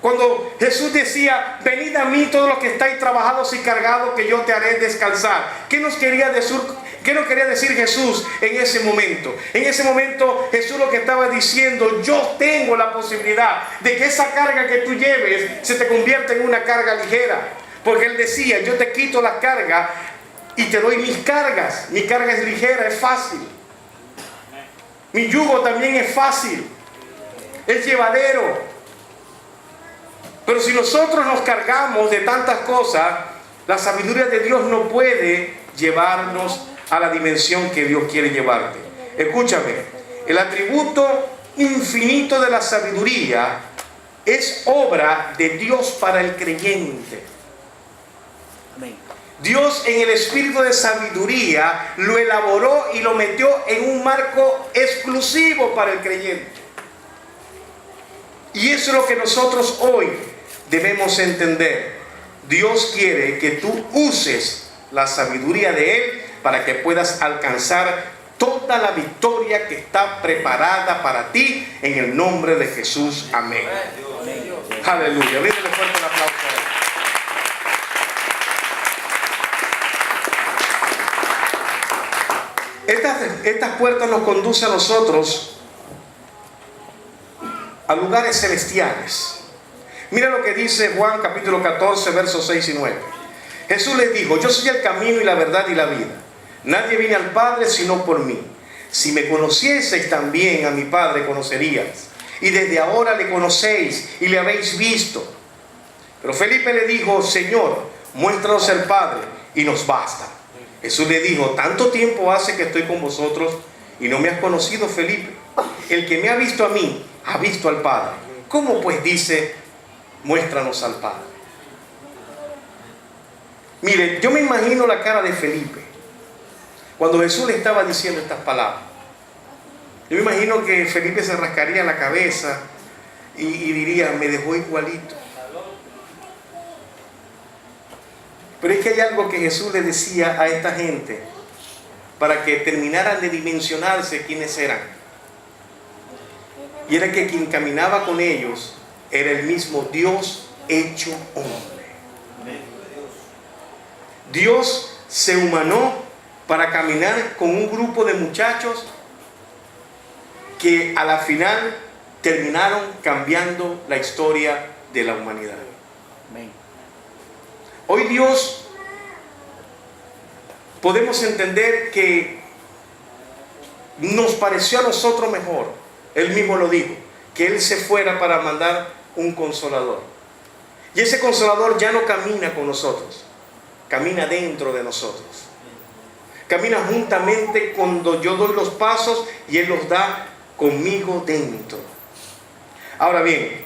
Cuando Jesús decía, venid a mí todos los que estáis trabajados y cargados, que yo te haré descansar. ¿Qué nos quería decir Jesús en ese momento? En ese momento Jesús lo que estaba diciendo, yo tengo la posibilidad de que esa carga que tú lleves se te convierta en una carga ligera. Porque Él decía, yo te quito la carga y te doy mis cargas. Mi carga es ligera, es fácil. Mi yugo también es fácil, es llevadero. Pero si nosotros nos cargamos de tantas cosas, la sabiduría de Dios no puede llevarnos a la dimensión que Dios quiere llevarte. Escúchame, el atributo infinito de la sabiduría es obra de Dios para el creyente. Amén. Dios en el espíritu de sabiduría lo elaboró y lo metió en un marco exclusivo para el creyente. Y eso es lo que nosotros hoy debemos entender. Dios quiere que tú uses la sabiduría de Él para que puedas alcanzar toda la victoria que está preparada para ti en el nombre de Jesús. Amén. Aleluya. Denle fuerte el aplauso a Él. Estas puertas nos conducen a nosotros a lugares celestiales. Mira lo que dice Juan capítulo 14, versos 6 y 9. Jesús les dijo, yo soy el camino y la verdad y la vida. Nadie viene al Padre sino por mí. Si me conocieseis también a mi Padre conoceríais. Y desde ahora le conocéis y le habéis visto. Pero Felipe le dijo, Señor, muéstranos el Padre y nos basta. Jesús le dijo, tanto tiempo hace que estoy con vosotros y no me has conocido, Felipe. El que me ha visto a mí, ha visto al Padre. ¿Cómo pues dice, muéstranos al Padre? Mire, yo me imagino la cara de Felipe cuando Jesús le estaba diciendo estas palabras. Yo me imagino que Felipe se rascaría la cabeza y diría, me dejó igualito. Pero es que hay algo que Jesús le decía a esta gente para que terminaran de dimensionarse quiénes eran. Y era que quien caminaba con ellos era el mismo Dios hecho hombre. Dios se humanó para caminar con un grupo de muchachos que a la final terminaron cambiando la historia de la humanidad. Amén. Hoy Dios podemos entender que nos pareció a nosotros mejor. Él mismo lo dijo, que Él se fuera para mandar un consolador. Y ese consolador ya no camina con nosotros, camina dentro de nosotros. Camina juntamente cuando yo doy los pasos y Él los da conmigo dentro. Ahora bien,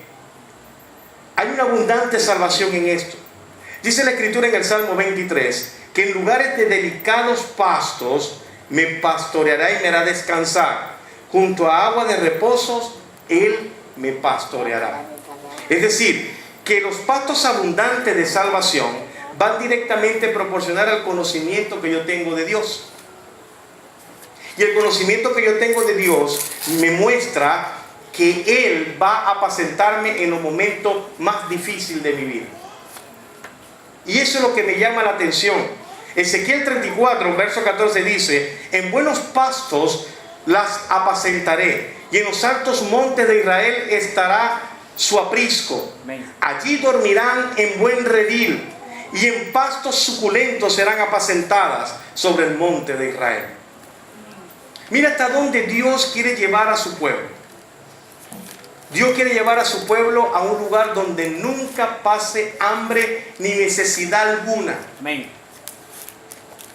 hay una abundante salvación en esto. Dice la Escritura en el Salmo 23, que en lugares de delicados pastos me pastoreará y me hará descansar. Junto a agua de reposos, Él me pastoreará. Es decir, que los pastos abundantes de salvación van directamente a proporcionar al conocimiento que yo tengo de Dios. Y el conocimiento que yo tengo de Dios me muestra que Él va a apacentarme en los momentos más difíciles de mi vida. Y eso es lo que me llama la atención. Ezequiel 34, verso 14 dice, en buenos pastos las apacentaré, y en los altos montes de Israel estará su aprisco. Allí dormirán en buen redil, y en pastos suculentos serán apacentadas sobre el monte de Israel. Mira hasta dónde Dios quiere llevar a su pueblo. Dios quiere llevar a su pueblo a un lugar donde nunca pase hambre ni necesidad alguna. Amén.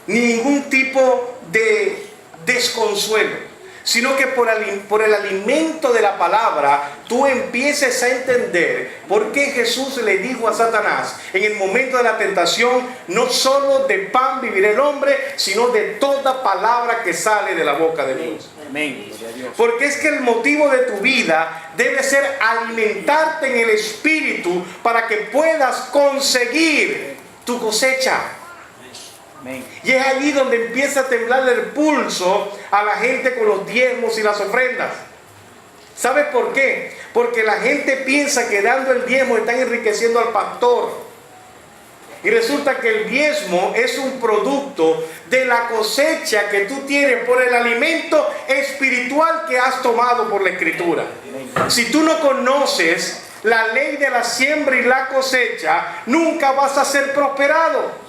Ni ningún tipo de desconsuelo. Sino que por el alimento de la palabra, tú empieces a entender por qué Jesús le dijo a Satanás en el momento de la tentación, no solo de pan vivirá el hombre, sino de toda palabra que sale de la boca de Dios. Amén. Porque es que el motivo de tu vida debe ser alimentarte en el Espíritu para que puedas conseguir tu cosecha. Amén. Y es allí donde empieza a temblar el pulso a la gente con los diezmos y las ofrendas. ¿Sabes por qué? Porque la gente piensa que dando el diezmo están enriqueciendo al pastor. Y resulta que el diezmo es un producto de la cosecha que tú tienes por el alimento espiritual que has tomado por la Escritura. Si tú no conoces la ley de la siembra y la cosecha, nunca vas a ser prosperado.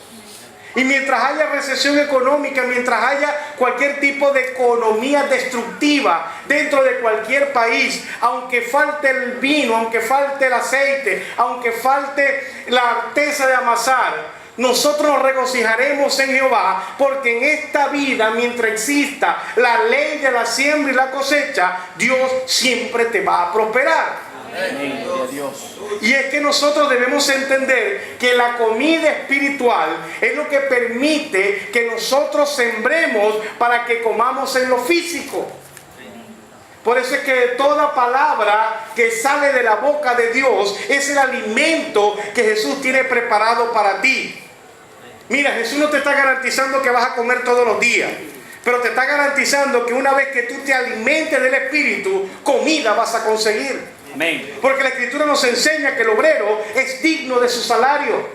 Y mientras haya recesión económica, mientras haya cualquier tipo de economía destructiva dentro de cualquier país, aunque falte el vino, aunque falte el aceite, aunque falte la arteza de amasar, nosotros nos regocijaremos en Jehová, porque en esta vida, mientras exista la ley de la siembra y la cosecha, Dios siempre te va a prosperar. Amén. Dios. Y es que nosotros debemos entender que la comida espiritual es lo que permite que nosotros sembremos para que comamos en lo físico. Por eso es que toda palabra que sale de la boca de Dios es el alimento que Jesús tiene preparado para ti. Mira, Jesús no te está garantizando que vas a comer todos los días, pero te está garantizando que una vez que tú te alimentes del Espíritu, comida vas a conseguir. Amén. Porque la Escritura nos enseña que el obrero es digno de su salario.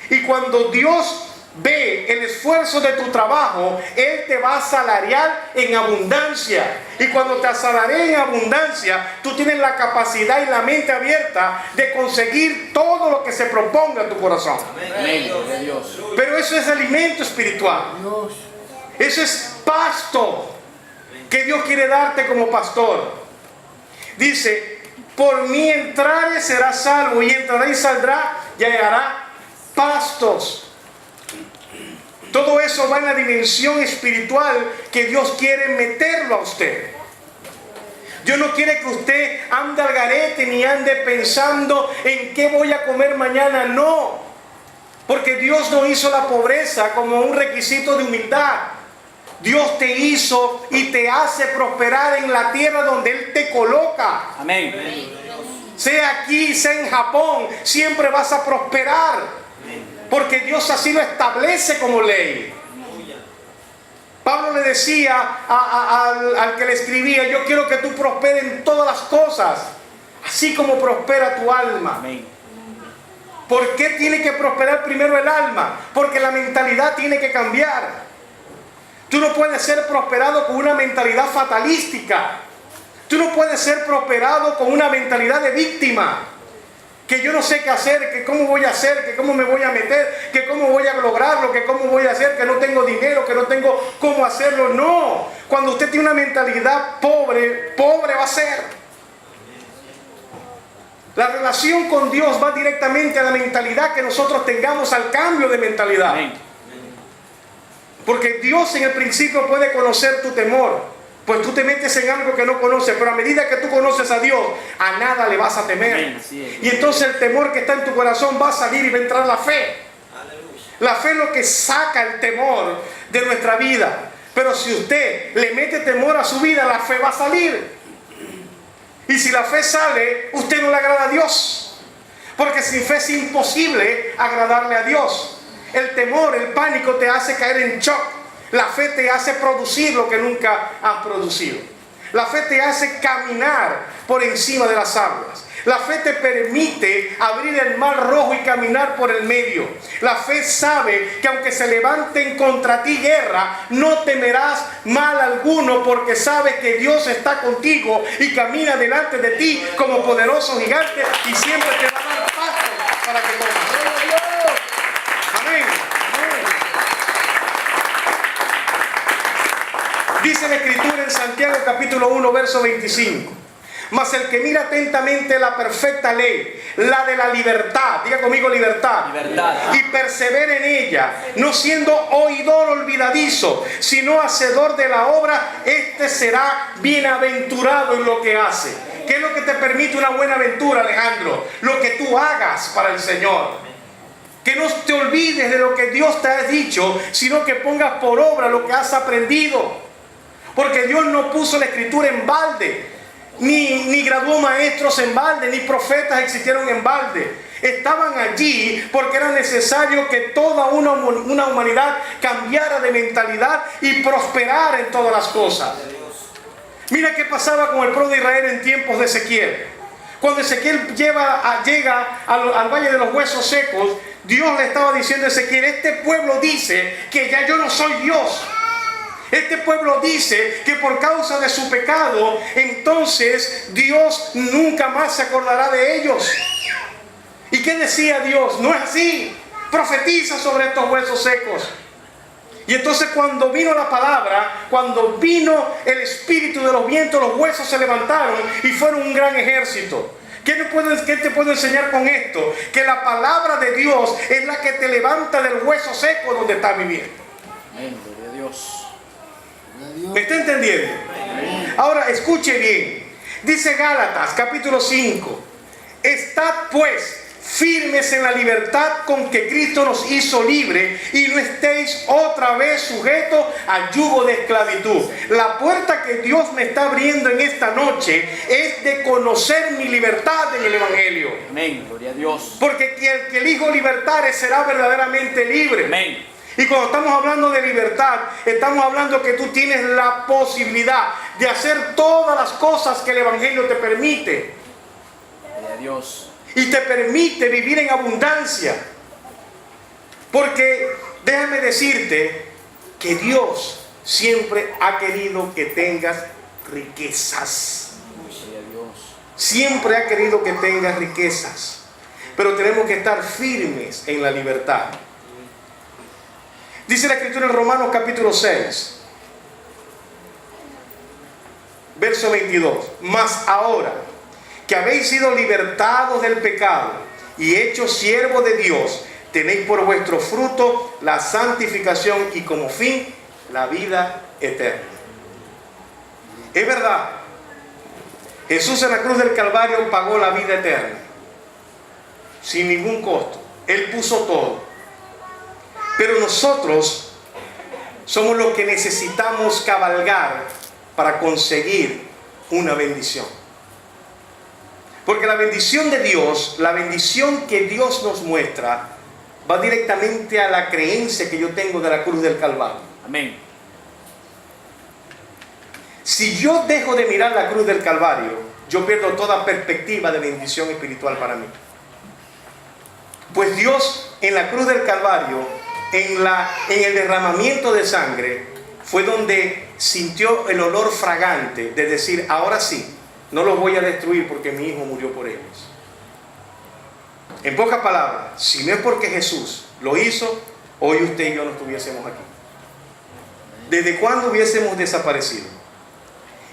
Y cuando Dios ve el esfuerzo de tu trabajo, Él te va a asalariar en abundancia. Y cuando te asalarea en abundancia, tú tienes la capacidad y la mente abierta de conseguir todo lo que se proponga en tu corazón. Amén. Dios. Pero eso es alimento espiritual. Eso es pasto que Dios quiere darte como pastor. Dice: por mí entrare será salvo, y entrará y saldrá y hallará pastos. Todo eso va en la dimensión espiritual que Dios quiere meterlo a usted. Dios no quiere que usted ande al garete ni ande pensando en qué voy a comer mañana. No, porque Dios no hizo la pobreza como un requisito de humildad. Dios te hizo y te hace prosperar en la tierra donde Él te coloca. Amén. Sea aquí, sea en Japón, siempre vas a prosperar. Porque Dios así lo establece como ley. Pablo le decía al que le escribía: yo quiero que tú prosperes en todas las cosas, así como prospera tu alma. Amén. ¿Por qué tiene que prosperar primero el alma? Porque la mentalidad tiene que cambiar. Tú no puedes ser prosperado con una mentalidad fatalística. Tú no puedes ser prosperado con una mentalidad de víctima. Que yo no sé qué hacer, que cómo voy a hacer, que cómo me voy a meter, que cómo voy a lograrlo, que cómo voy a hacer, que no tengo dinero, que no tengo cómo hacerlo. No. Cuando usted tiene una mentalidad pobre, pobre va a ser. La relación con Dios va directamente a la mentalidad que nosotros tengamos, al cambio de mentalidad. Amén. Porque Dios en el principio puede conocer tu temor, pues tú te metes en algo que no conoces, pero a medida que tú conoces a Dios, a nada le vas a temer. Amén, sí es. Y entonces el temor que está en tu corazón va a salir y va a entrar la fe. La fe es lo que saca el temor de nuestra vida. Pero si usted le mete temor a su vida, la fe va a salir. Y si la fe sale, usted no le agrada a Dios. Porque sin fe es imposible agradarle a Dios. El temor, el pánico te hace caer en shock. La fe te hace producir lo que nunca has producido. La fe te hace caminar por encima de las aguas. La fe te permite abrir el mar rojo y caminar por el medio. La fe sabe que aunque se levanten contra ti guerra, no temerás mal alguno, porque sabes que Dios está contigo y camina delante de ti como poderoso gigante y siempre te va a dar paso para que comas. Amén. Dice la Escritura en Santiago capítulo 1 verso 25: mas el que mira atentamente la perfecta ley, la de la libertad, diga conmigo libertad, y persevera en ella, no siendo oidor olvidadizo, sino hacedor de la obra, este será bienaventurado en lo que hace. ¿Qué es lo que te permite una buena aventura, Alejandro? Lo que tú hagas para el Señor. Que no te olvides de lo que Dios te ha dicho, sino que pongas por obra lo que has aprendido. Porque Dios no puso la Escritura en balde, ni graduó maestros en balde, ni profetas existieron en balde. Estaban allí porque era necesario que toda una humanidad cambiara de mentalidad y prosperara en todas las cosas. Mira qué pasaba con el pueblo de Israel en tiempos de Ezequiel. Cuando Ezequiel llega al valle de los huesos secos, Dios le estaba diciendo a Ezequiel: este pueblo dice que ya yo no soy Dios. Este pueblo dice que por causa de su pecado, entonces Dios nunca más se acordará de ellos. ¿Y qué decía Dios? No es así. Profetiza sobre estos huesos secos. Y entonces cuando vino la palabra, cuando vino el espíritu de los vientos, los huesos se levantaron y fueron un gran ejército. ¿Qué te puedo enseñar con esto? Que la palabra de Dios es la que te levanta del hueso seco donde estás viviendo. Amén, gloria a Dios. ¿Me está entendiendo? Ahora escuche bien. Dice Gálatas capítulo 5: estad pues firmes en la libertad con que Cristo nos hizo libre, y no estéis otra vez sujetos al yugo de esclavitud. La puerta que Dios me está abriendo en esta noche es de conocer mi libertad en el Evangelio. Amén, gloria a Dios. Porque el que el Hijo libertare será verdaderamente libre. Amén. Y cuando estamos hablando de libertad, estamos hablando que tú tienes la posibilidad de hacer todas las cosas que el Evangelio te permite. Gloria a Dios. Y te permite vivir en abundancia. Porque déjame decirte que Dios siempre ha querido que tengas riquezas. Gloria a Dios. Siempre ha querido que tengas riquezas. Pero tenemos que estar firmes en la libertad. Dice la Escritura en Romanos capítulo 6, verso 22. Mas ahora que habéis sido libertados del pecado y hechos siervos de Dios, tenéis por vuestro fruto la santificación y como fin la vida eterna. Es verdad, Jesús en la cruz del Calvario pagó la vida eterna sin ningún costo. Él puso todo. Pero nosotros somos los que necesitamos cabalgar para conseguir una bendición. Porque la bendición de Dios, la bendición que Dios nos muestra, va directamente a la creencia que yo tengo de la cruz del Calvario. Amén. Si yo dejo de mirar la cruz del Calvario, yo pierdo toda perspectiva de bendición espiritual para mí. Pues Dios en la cruz del Calvario, en el derramamiento de sangre, fue donde sintió el olor fragante de decir: ahora sí, no los voy a destruir porque mi hijo murió por ellos. En pocas palabras, si no es porque Jesús lo hizo, hoy usted y yo no estuviésemos aquí. ¿Desde cuándo hubiésemos desaparecido?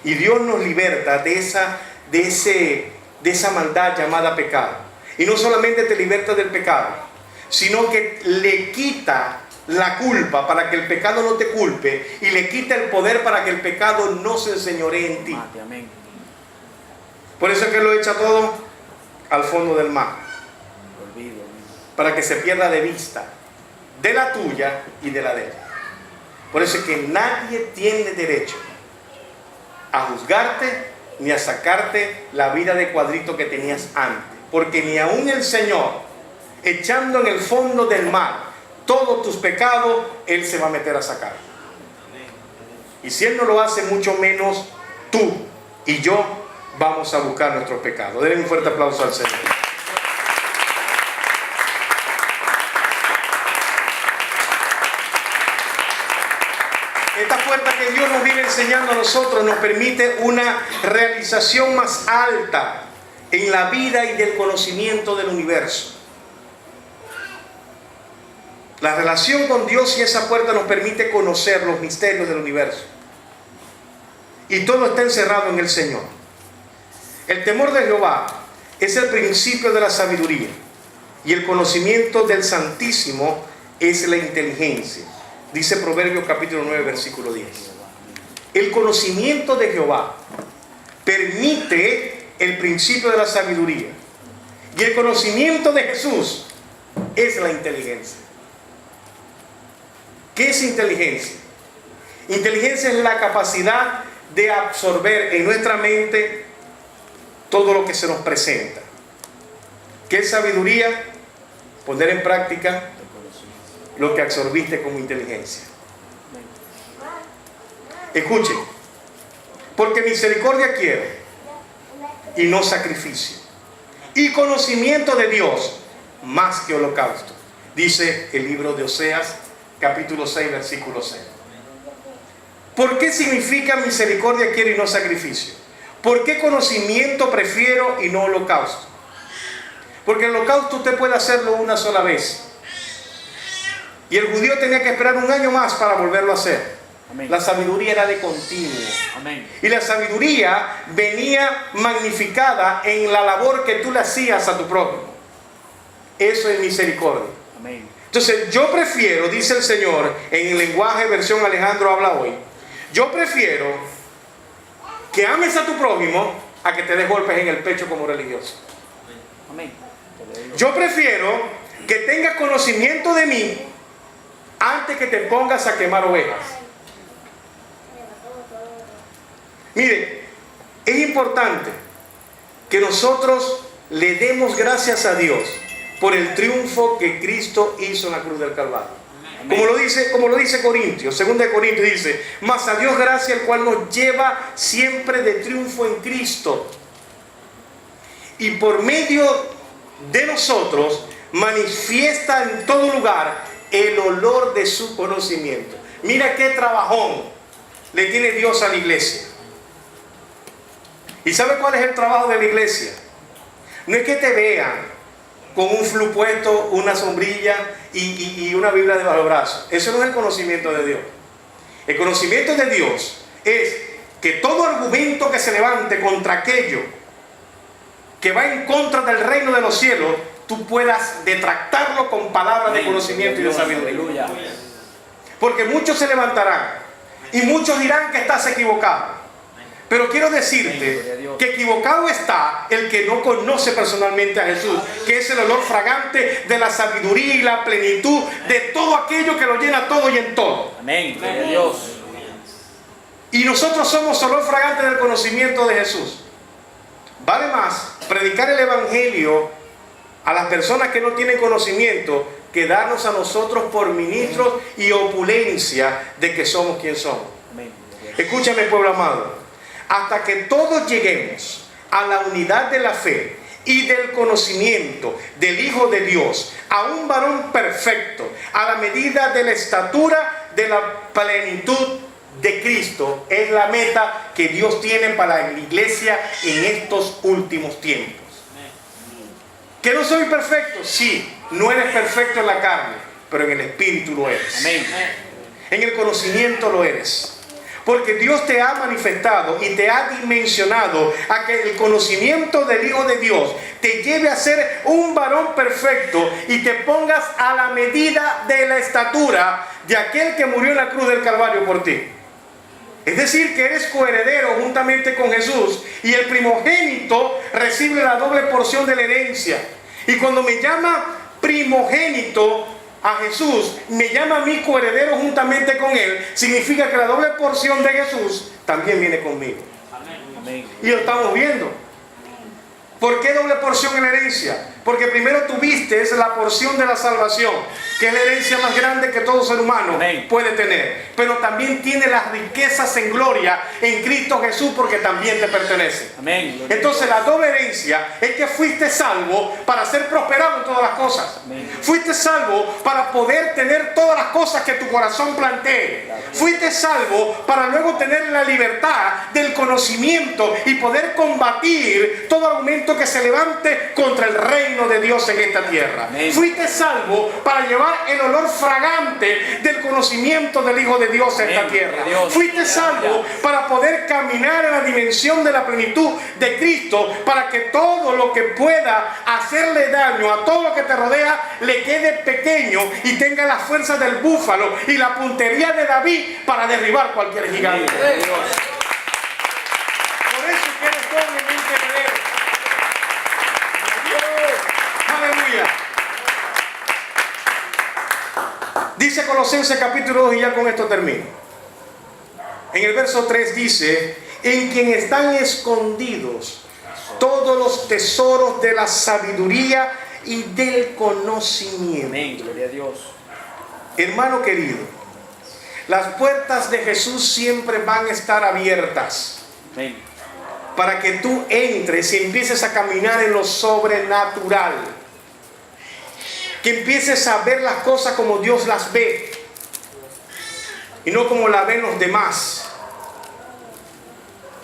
Y Dios nos liberta de esa maldad llamada pecado. Y no solamente te liberta del pecado, sino que le quita la culpa para que el pecado no te culpe, y le quita el poder para que el pecado no se enseñoree en ti. Amén. Por eso es que lo echa todo al fondo del mar, Olvido. para que se pierda de vista de la tuya y de la de él. Por eso es que nadie tiene derecho a juzgarte ni a sacarte la vida de cuadrito que tenías antes, porque ni aún el Señor, echando en el fondo del mar todos tus pecados, Él se va a meter a sacar. Y si Él no lo hace, mucho menos tú y yo vamos a buscar nuestros pecados. Denle un fuerte aplauso al Señor. Esta puerta que Dios nos viene enseñando a nosotros nos permite una realización más alta en la vida y del conocimiento del universo. La relación con Dios y esa puerta nos permite conocer los misterios del universo. Y todo está encerrado en el Señor. El temor de Jehová es el principio de la sabiduría, y el conocimiento del Santísimo es la inteligencia. Dice Proverbios capítulo 9, versículo 10. El conocimiento de Jehová permite el principio de la sabiduría, y el conocimiento de Jesús es la inteligencia. ¿Qué es inteligencia? Inteligencia es la capacidad de absorber en nuestra mente todo lo que se nos presenta. ¿Qué es sabiduría? Poner en práctica lo que absorbiste como inteligencia. Escuchen, porque misericordia quiero y no sacrificio, y conocimiento de Dios más que holocausto. Dice el libro de Oseas, capítulo 6, versículo 6. ¿Por qué significa misericordia quiero y no sacrificio? ¿Por qué conocimiento prefiero y no holocausto? Porque el holocausto usted puede hacerlo una sola vez. Y el judío tenía que esperar un año más para volverlo a hacer. Amén. La sabiduría era de continuo. Amén. Y la sabiduría venía magnificada en la labor que tú le hacías a tu prójimo. Eso es misericordia. Amén. Entonces yo prefiero, dice el Señor, en el lenguaje versión Alejandro habla hoy, yo prefiero que ames a tu prójimo a que te des golpes en el pecho como religioso. Amén. Yo prefiero que tengas conocimiento de mí antes que te pongas a quemar ovejas. Mire, es importante que nosotros le demos gracias a Dios por el triunfo que Cristo hizo en la cruz del Calvario. Como lo dice Corintios, 2 Corintios dice, mas a Dios gracia el cual nos lleva siempre de triunfo en Cristo. Y por medio de nosotros manifiesta en todo lugar el olor de su conocimiento. Mira qué trabajón le tiene Dios a la iglesia. ¿Y sabe cuál es el trabajo de la iglesia? No es que te vean con un flu puesto, una sombrilla y una Biblia debajo del brazo. Eso no es el conocimiento de Dios. El conocimiento de Dios es que todo argumento que se levante contra aquello que va en contra del reino de los cielos, tú puedas detractarlo con palabras de conocimiento y de sabiduría. Porque muchos se levantarán y muchos dirán que estás equivocado. Pero quiero decirte que equivocado está el que no conoce personalmente a Jesús, que es el olor fragante de la sabiduría y la plenitud de todo aquello que lo llena todo y en todo. Amén. Gloria a Dios. Y nosotros somos olor fragante del conocimiento de Jesús. Vale más predicar el evangelio a las personas que no tienen conocimiento que darnos a nosotros por ministros y opulencia de que somos quien somos. Amén. Escúchame, pueblo amado. Hasta que todos lleguemos a la unidad de la fe y del conocimiento del Hijo de Dios, a un varón perfecto, a la medida de la estatura de la plenitud de Cristo, es la meta que Dios tiene para la iglesia en estos últimos tiempos. ¿Que no soy perfecto? Sí, no eres perfecto en la carne, pero en el espíritu lo eres. Amén. En el conocimiento lo eres. Porque Dios te ha manifestado y te ha dimensionado a que el conocimiento del Hijo de Dios te lleve a ser un varón perfecto y te pongas a la medida de la estatura de aquel que murió en la cruz del Calvario por ti. Es decir, que eres coheredero juntamente con Jesús y el primogénito recibe la doble porción de la herencia. Y cuando me llama primogénito a Jesús, me llama a mí coheredero juntamente con Él, significa que la doble porción de Jesús también viene conmigo. Amén. Y lo estamos viendo. ¿Por qué doble porción en la herencia? Porque primero tuviste la porción de la salvación, que es la herencia más grande que todo ser humano Amén. puede tener. Pero también tiene las riquezas en gloria en Cristo Jesús, porque también te pertenece. Amén. Entonces la doble herencia es que fuiste salvo para ser prosperado en todas las cosas. Amén. Fuiste salvo para poder tener todas las cosas que tu corazón plantee. Fuiste salvo para luego tener la libertad del conocimiento y poder combatir todo argumento que se levante contra el reino de Dios en esta tierra. Amén. Fuiste salvo para llevar el olor fragante del conocimiento del Hijo de Dios en esta Amén. tierra. Dios. Fuiste salvo para poder caminar en la dimensión de la plenitud de Cristo, para que todo lo que pueda hacerle daño a todo lo que te rodea le quede pequeño y tenga las fuerzas del búfalo y la puntería de David para derribar cualquier gigante. Gloria a Dios. Por eso que eres doblemente heredero. Aleluya. Dice Colosenses capítulo 2, y ya con esto termino. En el verso 3 dice: en quien están escondidos todos los tesoros de la sabiduría y del conocimiento. Amén. Gloria a Dios. Hermano querido, las puertas de Jesús siempre van a estar abiertas. Amén. para que tú entres y empieces a caminar en lo sobrenatural. Que empieces a ver las cosas como Dios las ve y no como las ven los demás.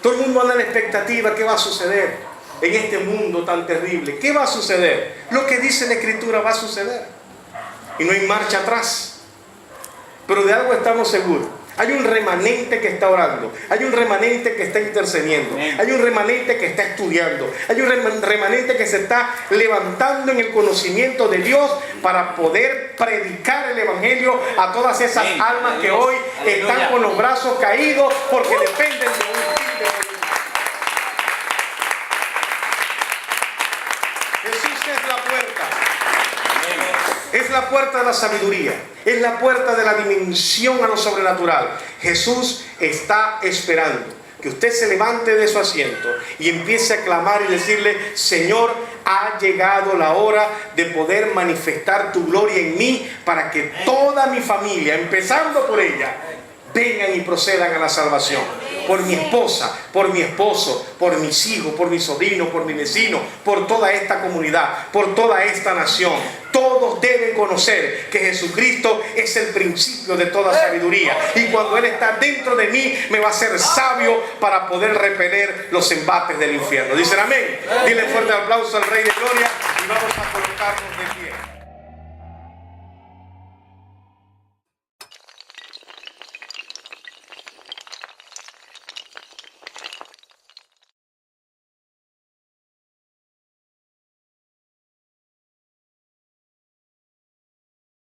Todo el mundo anda en la expectativa. ¿Qué va a suceder en este mundo tan terrible? ¿Qué va a suceder? Lo que dice la Escritura va a suceder. Y no hay marcha atrás. Pero de algo estamos seguros. Hay un remanente que está orando. Hay un remanente que está intercediendo. Hay un remanente que está estudiando. Hay un remanente que se está levantando en el conocimiento de Dios para poder predicar el Evangelio a todas esas almas que hoy están con los brazos caídos porque dependen de un fin de voluntad. Jesús es la puerta. Es la puerta de la sabiduría. Es la puerta de la dimensión a lo sobrenatural. Jesús está esperando que usted se levante de su asiento y empiece a clamar y decirle: Señor, ha llegado la hora de poder manifestar tu gloria en mí para que toda mi familia, empezando por ella, vengan y procedan a la salvación. Por mi esposa, por mi esposo, por mis hijos, por mis sobrinos, por mi vecino, por toda esta comunidad, por toda esta nación. Todos deben conocer que Jesucristo es el principio de toda sabiduría. Y cuando Él está dentro de mí, me va a hacer sabio para poder repeler los embates del infierno. Dicen amén. Dile fuerte aplauso al Rey de Gloria y vamos a colocarnos de pie.